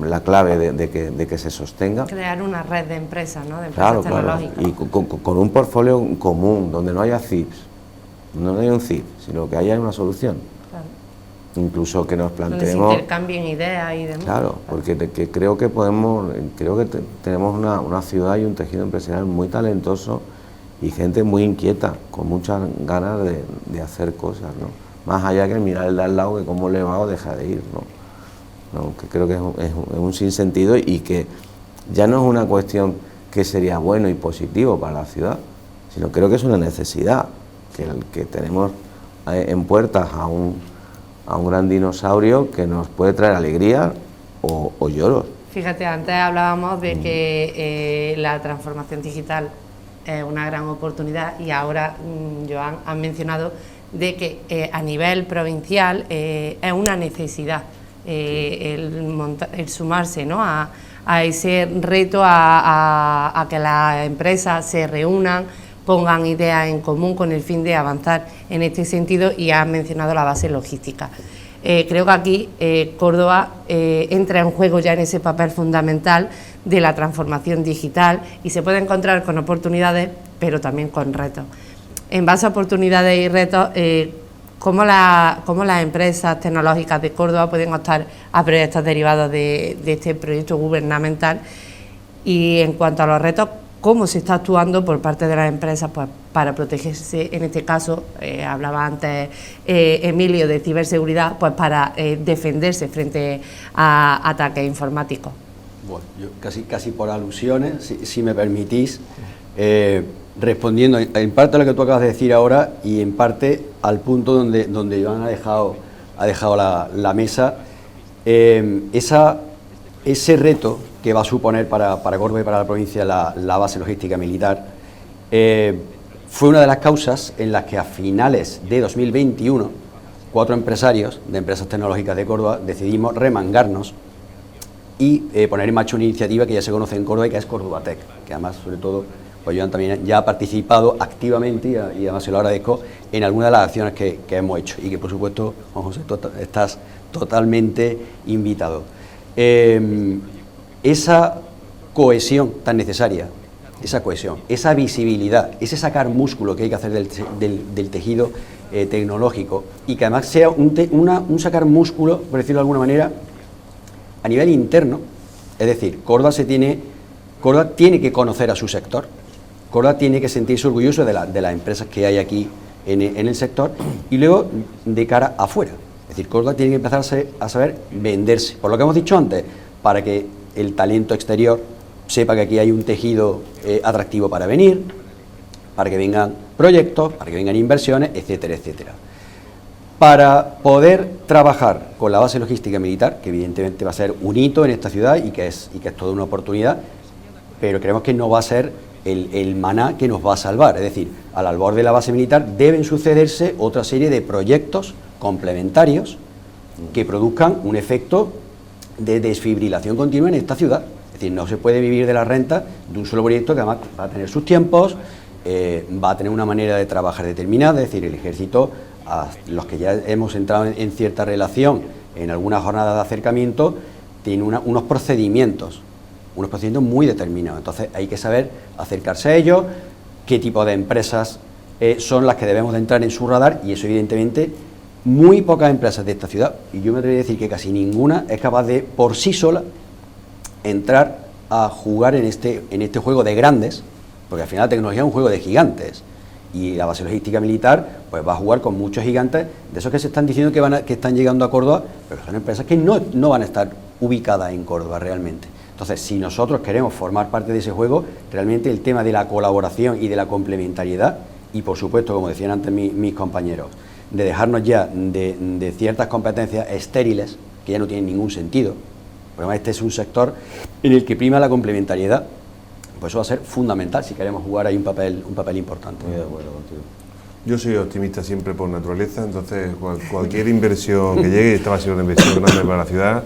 la clave de que se sostenga. Crear una red de empresas, ¿no? De empresas tecnológicas. Claro. Y con un portfolio común, donde no haya CIPs, no hay un CIP, sino que haya una solución. Claro. Incluso que nos planteemos... Donde se intercambien ideas y demás. Claro, porque creo que tenemos una ciudad y un tejido empresarial muy talentoso y gente muy inquieta, con muchas ganas de hacer cosas, ¿no? Más allá que mirar el de al lado, que cómo le va o deja de ir, ¿no? Que creo que es un sinsentido, y que ya no es una cuestión que sería bueno y positivo para la ciudad, sino creo que es una necesidad, que tenemos en puertas a un gran dinosaurio que nos puede traer alegría o lloros. Fíjate, antes hablábamos de que la transformación digital es una gran oportunidad, y ahora, Joan, has mencionado de que a nivel provincial es una necesidad el sumarse, ¿no? a ese reto, a que las empresas se reúnan, pongan ideas en común con el fin de avanzar en este sentido, y has mencionado la base logística. Creo que aquí Córdoba entra en juego ya en ese papel fundamental de la transformación digital, y se puede encontrar con oportunidades, pero también con retos. En base a oportunidades y retos, ¿cómo las empresas tecnológicas de Córdoba pueden optar a proyectos derivados de este proyecto gubernamental? Y en cuanto a los retos, ¿cómo se está actuando por parte de las empresas, pues, para protegerse? En este caso, hablaba antes Emilio de ciberseguridad, pues para defenderse frente a ataques informáticos. Bueno, yo casi por alusiones, si me permitís, respondiendo en parte a lo que tú acabas de decir ahora, y en parte al punto donde Joan ha dejado la mesa, ese reto que va a suponer para Córdoba y para la provincia la base logística militar, fue una de las causas en las que a finales de 2021 4 empresarios de empresas tecnológicas de Córdoba decidimos remangarnos y poner en marcha una iniciativa que ya se conoce en Córdoba y que es Córdoba Tech, que además, sobre todo, pues Joan también ya ha participado activamente, y además se lo agradezco, en algunas de las acciones que hemos hecho, y que por supuesto, Juan José, estás totalmente invitado. Esa cohesión tan necesaria, esa cohesión, esa visibilidad, ese sacar músculo que hay que hacer del tejido tecnológico, y que además sea un sacar músculo, por decirlo de alguna manera, a nivel interno. Es decir, Córdoba tiene que conocer a su sector, Córdoba tiene que sentirse orgulloso de las empresas que hay aquí en el sector, y luego de cara afuera. Es decir, Córdoba tiene que empezar a saber venderse, por lo que hemos dicho antes, para que el talento exterior sepa que aquí hay un tejido atractivo para venir, para que vengan proyectos, para que vengan inversiones, etcétera, etcétera. Para poder trabajar con la base logística militar, que evidentemente va a ser un hito en esta ciudad y que es toda una oportunidad, pero creemos que no va a ser el maná que nos va a salvar. Es decir, al albor de la base militar deben sucederse otra serie de proyectos complementarios que produzcan un efecto de desfibrilación continua en esta ciudad. Es decir, no se puede vivir de la renta de un solo proyecto, que además va a tener sus tiempos, va a tener una manera de trabajar determinada. Es decir, el ejército, a los que ya hemos entrado en cierta relación en algunas jornadas de acercamiento, tiene unos procedimientos muy determinados. Entonces hay que saber acercarse a ellos, qué tipo de empresas son las que debemos de entrar en su radar, y eso evidentemente muy pocas empresas de esta ciudad, y yo me atrevería a decir que casi ninguna, es capaz de por sí sola entrar a jugar en este juego de grandes, porque al final la tecnología es un juego de gigantes, y la base logística militar pues va a jugar con muchos gigantes, de esos que se están diciendo que están llegando a Córdoba, pero son empresas que no van a estar ubicadas en Córdoba realmente. Entonces, si nosotros queremos formar parte de ese juego, realmente el tema de la colaboración y de la complementariedad, y por supuesto, como decían antes mis compañeros, de dejarnos ya de ciertas competencias estériles que ya no tienen ningún sentido, porque además este es un sector en el que prima la complementariedad, pues eso va a ser fundamental si queremos jugar ahí un papel importante. Muy de acuerdo contigo. Yo soy optimista siempre por naturaleza, entonces cualquier inversión que llegue, esta va a ser una inversión grande para la ciudad,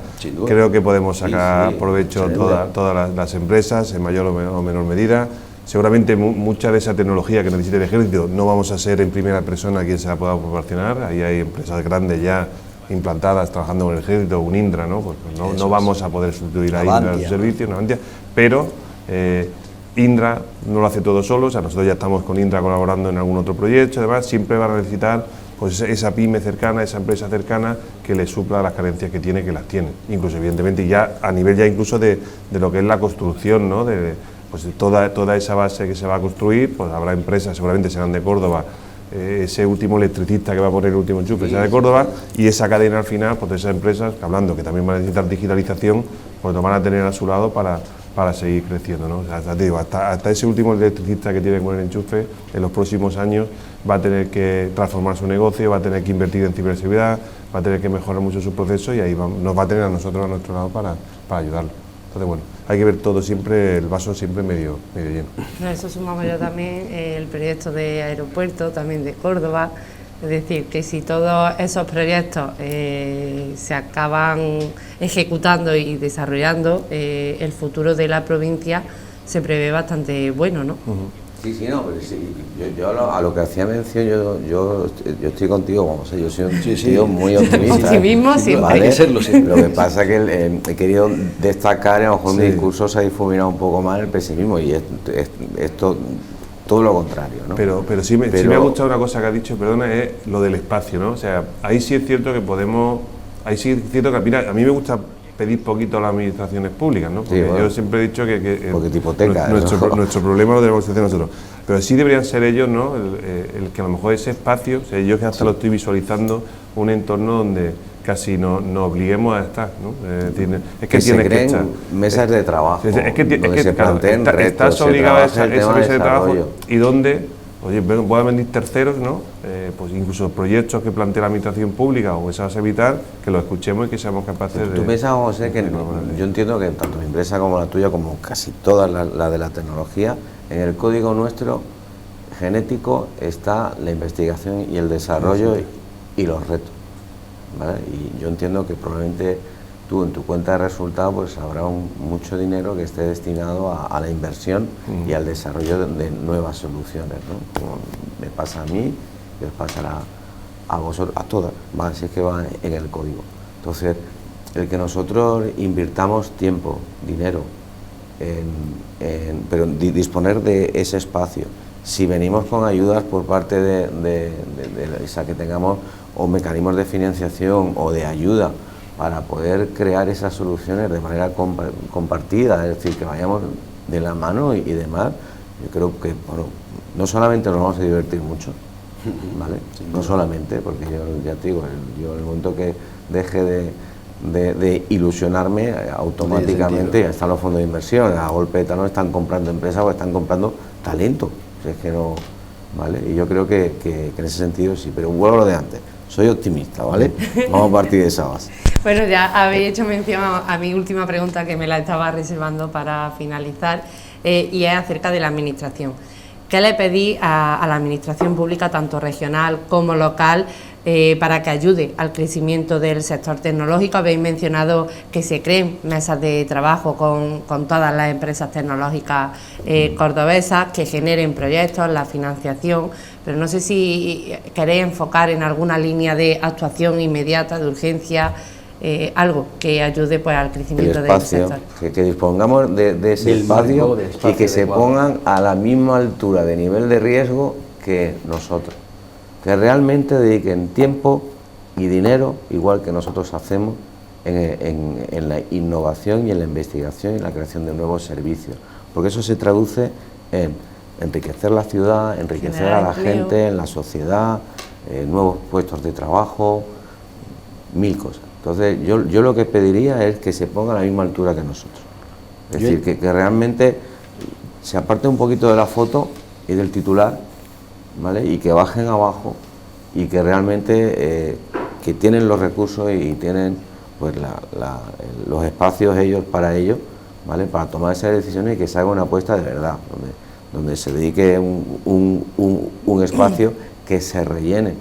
creo que podemos sacar provecho todas las empresas en mayor o menor medida. Seguramente mucha de esa tecnología que necesite el ejército no vamos a ser en primera persona quien se la pueda proporcionar, ahí hay empresas grandes ya implantadas trabajando con el ejército, un Indra, ¿no? Pues no vamos a poder sustituir a Indra en su servicio, pero Indra no lo hace todo solo, o sea, nosotros ya estamos con Indra colaborando en algún otro proyecto, además siempre van a necesitar pues esa pyme cercana, esa empresa cercana que les supla las carencias que tiene, que las tiene, incluso evidentemente ya a nivel ya incluso de lo que es la construcción, ¿no? Pues toda esa base que se va a construir, pues habrá empresas, seguramente serán de Córdoba, ese último electricista que va a poner el último enchufe será de Córdoba, y esa cadena al final, pues de esas empresas, hablando que también van a necesitar digitalización, pues lo van a tener a su lado para seguir creciendo, ¿no? O sea, te digo, hasta ese último electricista que tiene que poner el enchufe, en los próximos años va a tener que transformar su negocio, va a tener que invertir en ciberseguridad, va a tener que mejorar mucho sus procesos, y ahí nos va a tener a nosotros a nuestro lado para ayudarlo. Entonces, bueno, hay que ver todo siempre, el vaso siempre medio lleno. A eso sumamos yo también el proyecto de aeropuerto, también de Córdoba. Es decir, que si todos esos proyectos se acaban ejecutando y desarrollando, el futuro de la provincia se prevé bastante bueno, ¿no? Sí, no, pero sí, yo a lo que hacía mención, yo estoy contigo, vamos, yo soy un tío muy optimista. Optimismo siempre. ¿Vale? Hay que serlo siempre. Lo que pasa es que he querido destacar, a lo mejor mi discurso se ha difuminado un poco más el pesimismo, y esto todo lo contrario, ¿no? Pero sí me ha gustado una cosa que ha dicho, perdona, es lo del espacio, ¿no? O sea, ahí sí es cierto que mira, a mí me gusta pedir poquito a las administraciones públicas, ¿no? Porque yo siempre he dicho que porque te hipoteca, nuestro problema lo tenemos que hacer nosotros. Pero sí deberían ser ellos, ¿no? El que a lo mejor ese espacio, o sea, yo que hasta lo estoy visualizando, un entorno donde casi nos obliguemos a estar, ¿no? Es que tienes que estar. Mesas de trabajo, donde se planteen retos, estás obligado a esa mesa de trabajo, y donde, oye, puedan venir terceros, ¿no? Pues incluso proyectos que plantea la administración pública o esa base vital, que lo escuchemos y que seamos capaces de... Tú piensas, José, que yo entiendo que tanto mi empresa como la tuya, como casi todas las de la tecnología, en el código nuestro genético está la investigación y el desarrollo y los retos, ¿vale? Y yo entiendo que probablemente tú en tu cuenta de resultados pues habrá mucho dinero que esté destinado a la inversión y al desarrollo de nuevas soluciones, ¿no? Como me pasa a mí y os pasará a vosotros, a todas, así es que va en el código. Entonces, el que nosotros invirtamos tiempo, dinero, pero disponer de ese espacio, si venimos con ayudas por parte de esa que tengamos, o mecanismos de financiación o de ayuda para poder crear esas soluciones de manera compartida, es decir, que vayamos de la mano y demás, yo creo que, bueno, no solamente nos vamos a divertir mucho, ¿vale? No solamente, porque yo ya te digo, yo en el momento que deje de ilusionarme, automáticamente ya están los fondos de inversión, a golpe de no están comprando empresas o están comprando talento, o sea, es que no, ¿vale? Y yo creo que en ese sentido sí, pero vuelvo a lo de antes, soy optimista, ¿vale? Vamos a partir de esa base. Bueno, ya habéis hecho mención a mi última pregunta, que me la estaba reservando para finalizar, y es acerca de la administración. ¿Qué le pedí a la administración pública, tanto regional como local, para que ayude al crecimiento del sector tecnológico? Habéis mencionado que se creen mesas de trabajo con todas las empresas tecnológicas cordobesas, que generen proyectos, la financiación, pero no sé si queréis enfocar en alguna línea de actuación inmediata, de urgencia, algo que ayude pues al crecimiento del sector. Que dispongamos de ese espacio y que se pongan a la misma altura de nivel de riesgo que nosotros, que realmente dediquen tiempo y dinero, igual que nosotros hacemos, en la innovación y en la investigación y en la creación de nuevos servicios, porque eso se traduce en enriquecer la ciudad, enriquecer a la gente, en la sociedad, nuevos puestos de trabajo, mil cosas. Entonces yo lo que pediría es que se ponga a la misma altura que nosotros, es decir, que realmente se aparte un poquito de la foto y del titular, ¿vale? Y que bajen abajo y que realmente que tienen los recursos y tienen pues los espacios ellos, ¿vale? Para tomar esas decisiones y que se haga una apuesta de verdad, donde se dedique un espacio que se rellene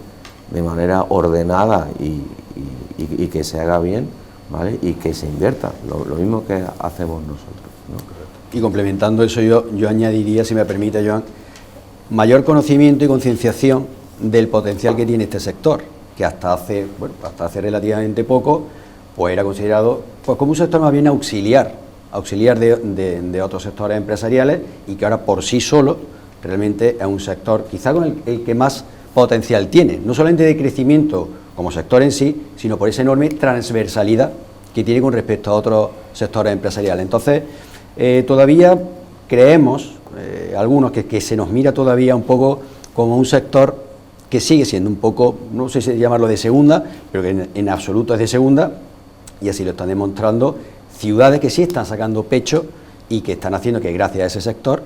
de manera ordenada y que se haga bien, ¿vale? Y que se invierta, lo mismo que hacemos nosotros, ¿no? Y complementando eso, yo añadiría, si me permite, Joan, mayor conocimiento y concienciación del potencial que tiene este sector, que hasta hace relativamente poco pues era considerado pues como un sector más bien auxiliar de otros sectores empresariales, y que ahora por sí solo realmente es un sector quizá con el que más potencial tiene, no solamente de crecimiento como sector en sí, sino por esa enorme transversalidad que tiene con respecto a otros sectores empresariales. Entonces, todavía creemos, algunos, que se nos mira todavía un poco como un sector que sigue siendo un poco, no sé si llamarlo de segunda, pero que en absoluto es de segunda, y así lo están demostrando ciudades que sí están sacando pecho y que están haciendo que gracias a ese sector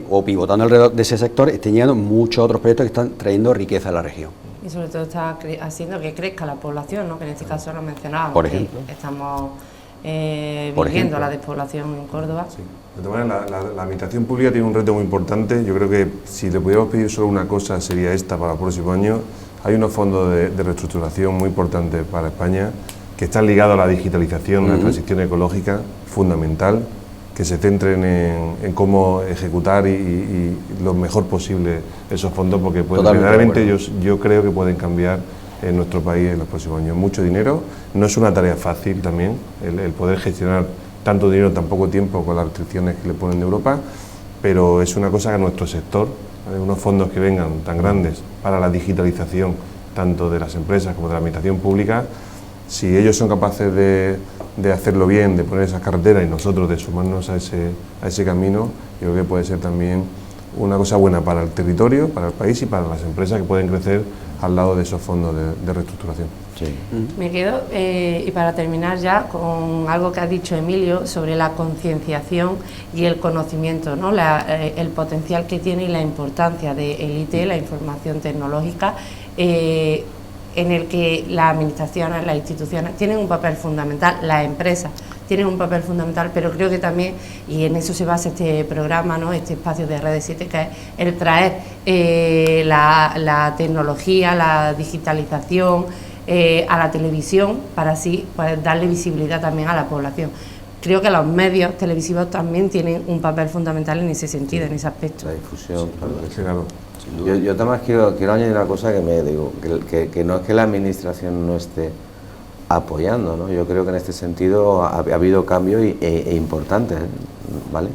o pivotando alrededor de ese sector, estén llegando muchos otros proyectos que están trayendo riqueza a la región. Y sobre todo está haciendo que crezca la población, ¿no? Que en este caso lo mencionábamos, por ejemplo, estamos viviendo la despoblación en Córdoba. Sí. De todas maneras, la administración pública tiene un reto muy importante. Yo creo que si le pudiéramos pedir solo una cosa sería esta para el próximo año. Hay unos fondos de reestructuración muy importantes para España que están ligados a la digitalización, a la transición ecológica, fundamental, que se centren en cómo ejecutar y lo mejor posible esos fondos, porque verdaderamente yo creo que pueden cambiar en nuestro país en los próximos años. Mucho dinero, no es una tarea fácil también el poder gestionar tanto dinero en tan poco tiempo con las restricciones que le ponen de Europa, pero es una cosa que nuestro sector, unos fondos que vengan tan grandes para la digitalización tanto de las empresas como de la administración pública, si ellos son capaces de hacerlo bien, de poner esas carreteras y nosotros de sumarnos a ese camino, yo creo que puede ser también una cosa buena para el territorio, para el país y para las empresas que pueden crecer al lado de esos fondos de reestructuración. Sí. Me quedo, y para terminar ya, con algo que ha dicho Emilio sobre la concienciación y el conocimiento, ¿no? El potencial que tiene y la importancia del IT, la información tecnológica, en el que las administraciones, las instituciones tienen un papel fundamental, las empresas tienen un papel fundamental, pero creo que también, y en eso se basa este programa, ¿no? Este espacio de Redes 7, que es el traer la tecnología, la digitalización, a la televisión para así pues, darle visibilidad también a la población. Creo que los medios televisivos también tienen un papel fundamental en ese sentido, en ese aspecto. La difusión, claro. Yo también quiero añadir una cosa que me digo, que no es que la administración no esté apoyando, ¿no? Yo creo que en este sentido ha habido cambios importantes, ¿vale?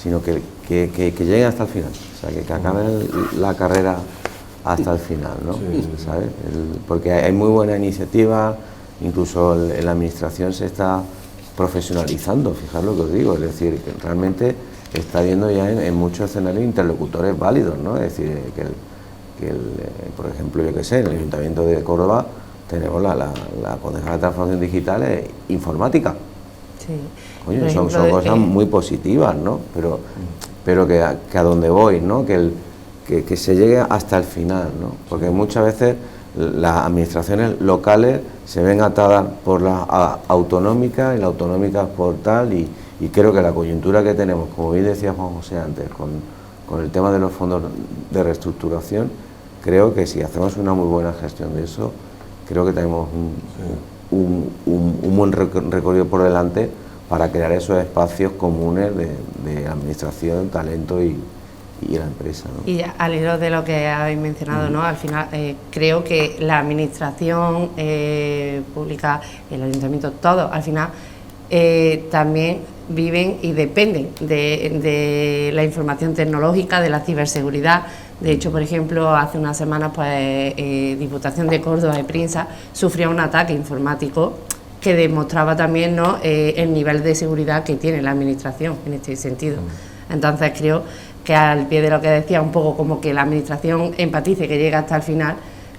Sino que lleguen hasta el final, o sea, que acaben la carrera hasta el final, ¿no? Sí. ¿Sabes? Porque hay muy buena iniciativa, incluso la administración se está profesionalizando, fijaos lo que os digo, es decir, que realmente está habiendo ya en muchos escenarios interlocutores válidos, ¿no? Es decir, por ejemplo, yo que sé, en el Ayuntamiento de Córdoba tenemos la concejala de transformación digital informática. Sí. Coño, son cosas muy positivas, ¿no? Pero que a donde voy, ¿no? Que se llegue hasta el final, ¿no? Porque muchas veces las administraciones locales se ven atadas por las autonómicas y las autonómicas por tal, y creo que la coyuntura que tenemos, como bien decía Juan José antes, con el tema de los fondos de reestructuración, creo que si hacemos una muy buena gestión de eso, creo que tenemos un buen recorrido por delante para crear esos espacios comunes de administración, talento y la empresa, ¿no? Y al hilo de lo que habéis mencionado, ¿no? Al final creo que la administración pública, el ayuntamiento, todo, al final también viven y dependen de la información tecnológica, de la ciberseguridad. De hecho, por ejemplo, hace unas semanas, pues Diputación de Córdoba y Prensa sufrió un ataque informático que demostraba también, ¿no? El nivel de seguridad que tiene la administración en este sentido. Entonces creo que al pie de lo que decía, un poco como que la administración empatice, que llega hasta el final,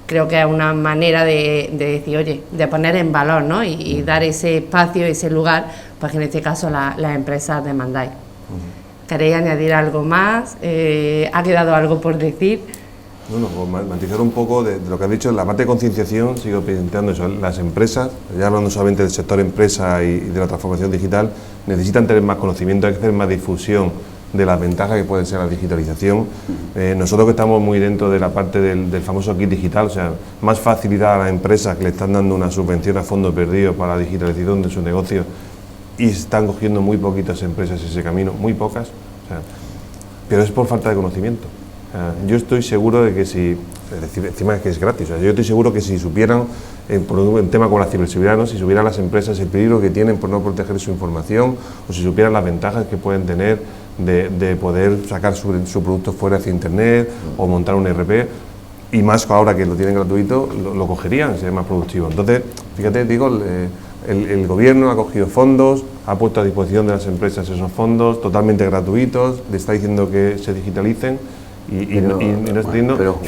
creo que es una manera de decir, oye, de poner en valor, ¿no? Y dar ese espacio, ese lugar, pues que en este caso las empresas demandáis. ¿Queréis añadir algo más? ¿Ha quedado algo por decir? Bueno, pues matizar un poco de lo que has dicho, en la parte de concienciación, sigo planteando eso, las empresas, ya hablando solamente del sector empresa y de la transformación digital, necesitan tener más conocimiento, hay que hacer más difusión de las ventajas que puede ser la digitalización. Nosotros que estamos muy dentro de la parte del famoso kit digital, o sea, más facilidad a las empresas que le están dando una subvención a fondo perdido para la digitalización de sus negocios y están cogiendo muy poquitas empresas ese camino, muy pocas, o sea, pero es por falta de conocimiento. Yo estoy seguro de que si, es decir, encima es que es gratis, o sea, yo estoy seguro que si supieran, por un tema con la ciberseguridad, ¿no? Si supieran las empresas el peligro que tienen por no proteger su información, o si supieran las ventajas que pueden tener de poder sacar su producto fuera hacia internet o montar un ERP, y más ahora que lo tienen gratuito, lo cogerían, sería más productivo. Entonces, fíjate, digo, el gobierno ha cogido fondos, ha puesto a disposición de las empresas esos fondos totalmente gratuitos, le está diciendo que se digitalicen. Y no estoy diciendo,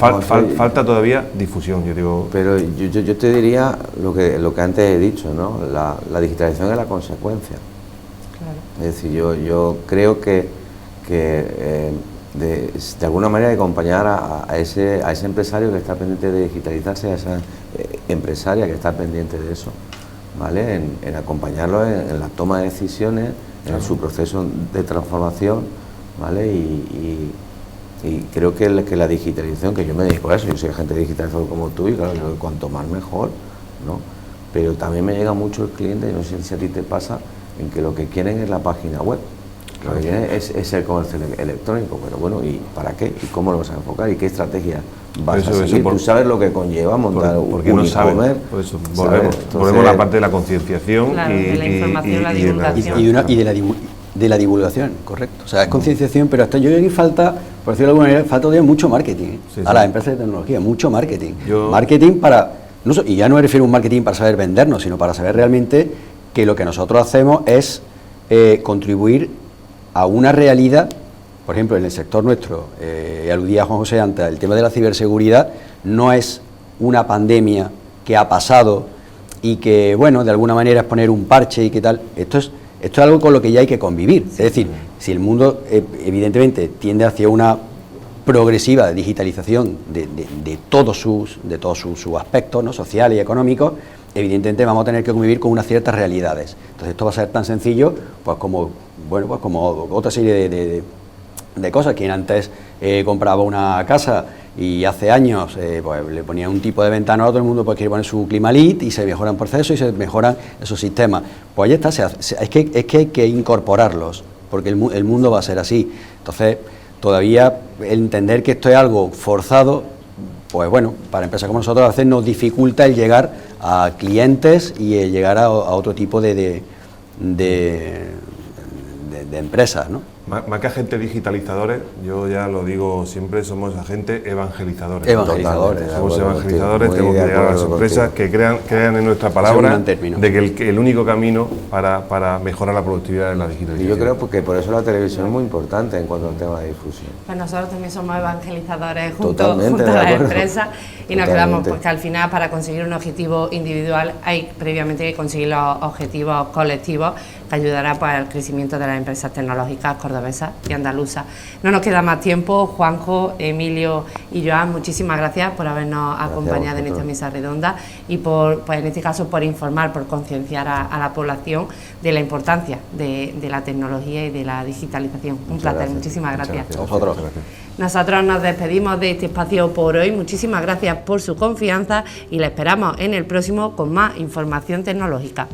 falta todavía difusión, yo digo. Pero yo te diría lo que antes he dicho, ¿no? La digitalización es la consecuencia. Claro. Es decir, yo creo que de alguna manera hay que acompañar a ese empresario que está pendiente de digitalizarse, a esa empresaria que está pendiente de eso, ¿vale? En acompañarlo en la toma de decisiones, en su proceso de transformación, ¿vale? Y creo que la digitalización, que yo me dedico a eso, yo soy agente digitalizado como tú, y claro, cuanto más mejor, ¿no? Pero también me llega mucho el cliente, y no sé si a ti te pasa, en que lo que quieren es la página web, lo que quieren es el comercio electrónico, pero bueno, ¿y para qué? ¿Y cómo lo vas a enfocar? ¿Y qué estrategia vas a seguir? Tú sabes lo que conlleva montar un e-commerce. Por eso, volvemos a la parte de la concienciación, claro, de la información, la divulgación. De la divulgación, correcto. O sea, es concienciación, pero hasta yo creo que falta, por decirlo de alguna manera, falta todavía mucho marketing a las empresas de tecnología, mucho marketing. Marketing para, y ya no me refiero a un marketing para saber vendernos, sino para saber realmente que lo que nosotros hacemos es contribuir a una realidad. Por ejemplo, en el sector nuestro, aludía Juan José antes, el tema de la ciberseguridad no es una pandemia que ha pasado y que, bueno, de alguna manera es poner un parche y qué tal. Esto es algo con lo que ya hay que convivir. Es decir, si el mundo evidentemente tiende hacia una progresiva digitalización de todos sus aspectos, ¿no? Sociales y económicos, evidentemente vamos a tener que convivir con unas ciertas realidades. Entonces esto va a ser tan sencillo pues como otra serie de cosas. Quien antes compraba una casa Y hace años pues le ponía un tipo de ventana a todo el mundo, pues quiere poner su Climalit y se mejoran procesos y se mejoran esos sistemas. Pues ahí está, es que hay que incorporarlos, porque el mundo va a ser así. Entonces, todavía entender que esto es algo forzado, pues bueno, para empresas como nosotros a veces nos dificulta el llegar a clientes y el llegar a otro tipo de empresas, ¿no? Más que agentes digitalizadores, yo ya lo digo siempre, somos agentes evangelizadores. Evangelizadores. Somos evangelizadores, tenemos que llegar a las empresas que crean en nuestra palabra de que el único camino para mejorar la productividad es la digitalización. Y yo creo que por eso la televisión es muy importante en cuanto al tema de difusión. Pues nosotros también somos evangelizadores junto a las empresas y nos quedamos porque al final para conseguir un objetivo individual hay previamente que conseguir los objetivos colectivos que ayudará pues, al crecimiento de las empresas tecnológicas cordobesas y andaluzas. No nos queda más tiempo, Juanjo, Emilio y Joan, muchísimas gracias por habernos acompañado en esta mesa redonda y por, pues en este caso por informar, por concienciar a la población de la importancia de la tecnología y de la digitalización. Un placer, muchísimas gracias. Vosotros. Nosotros nos despedimos de este espacio por hoy, muchísimas gracias por su confianza y la esperamos en el próximo con más información tecnológica.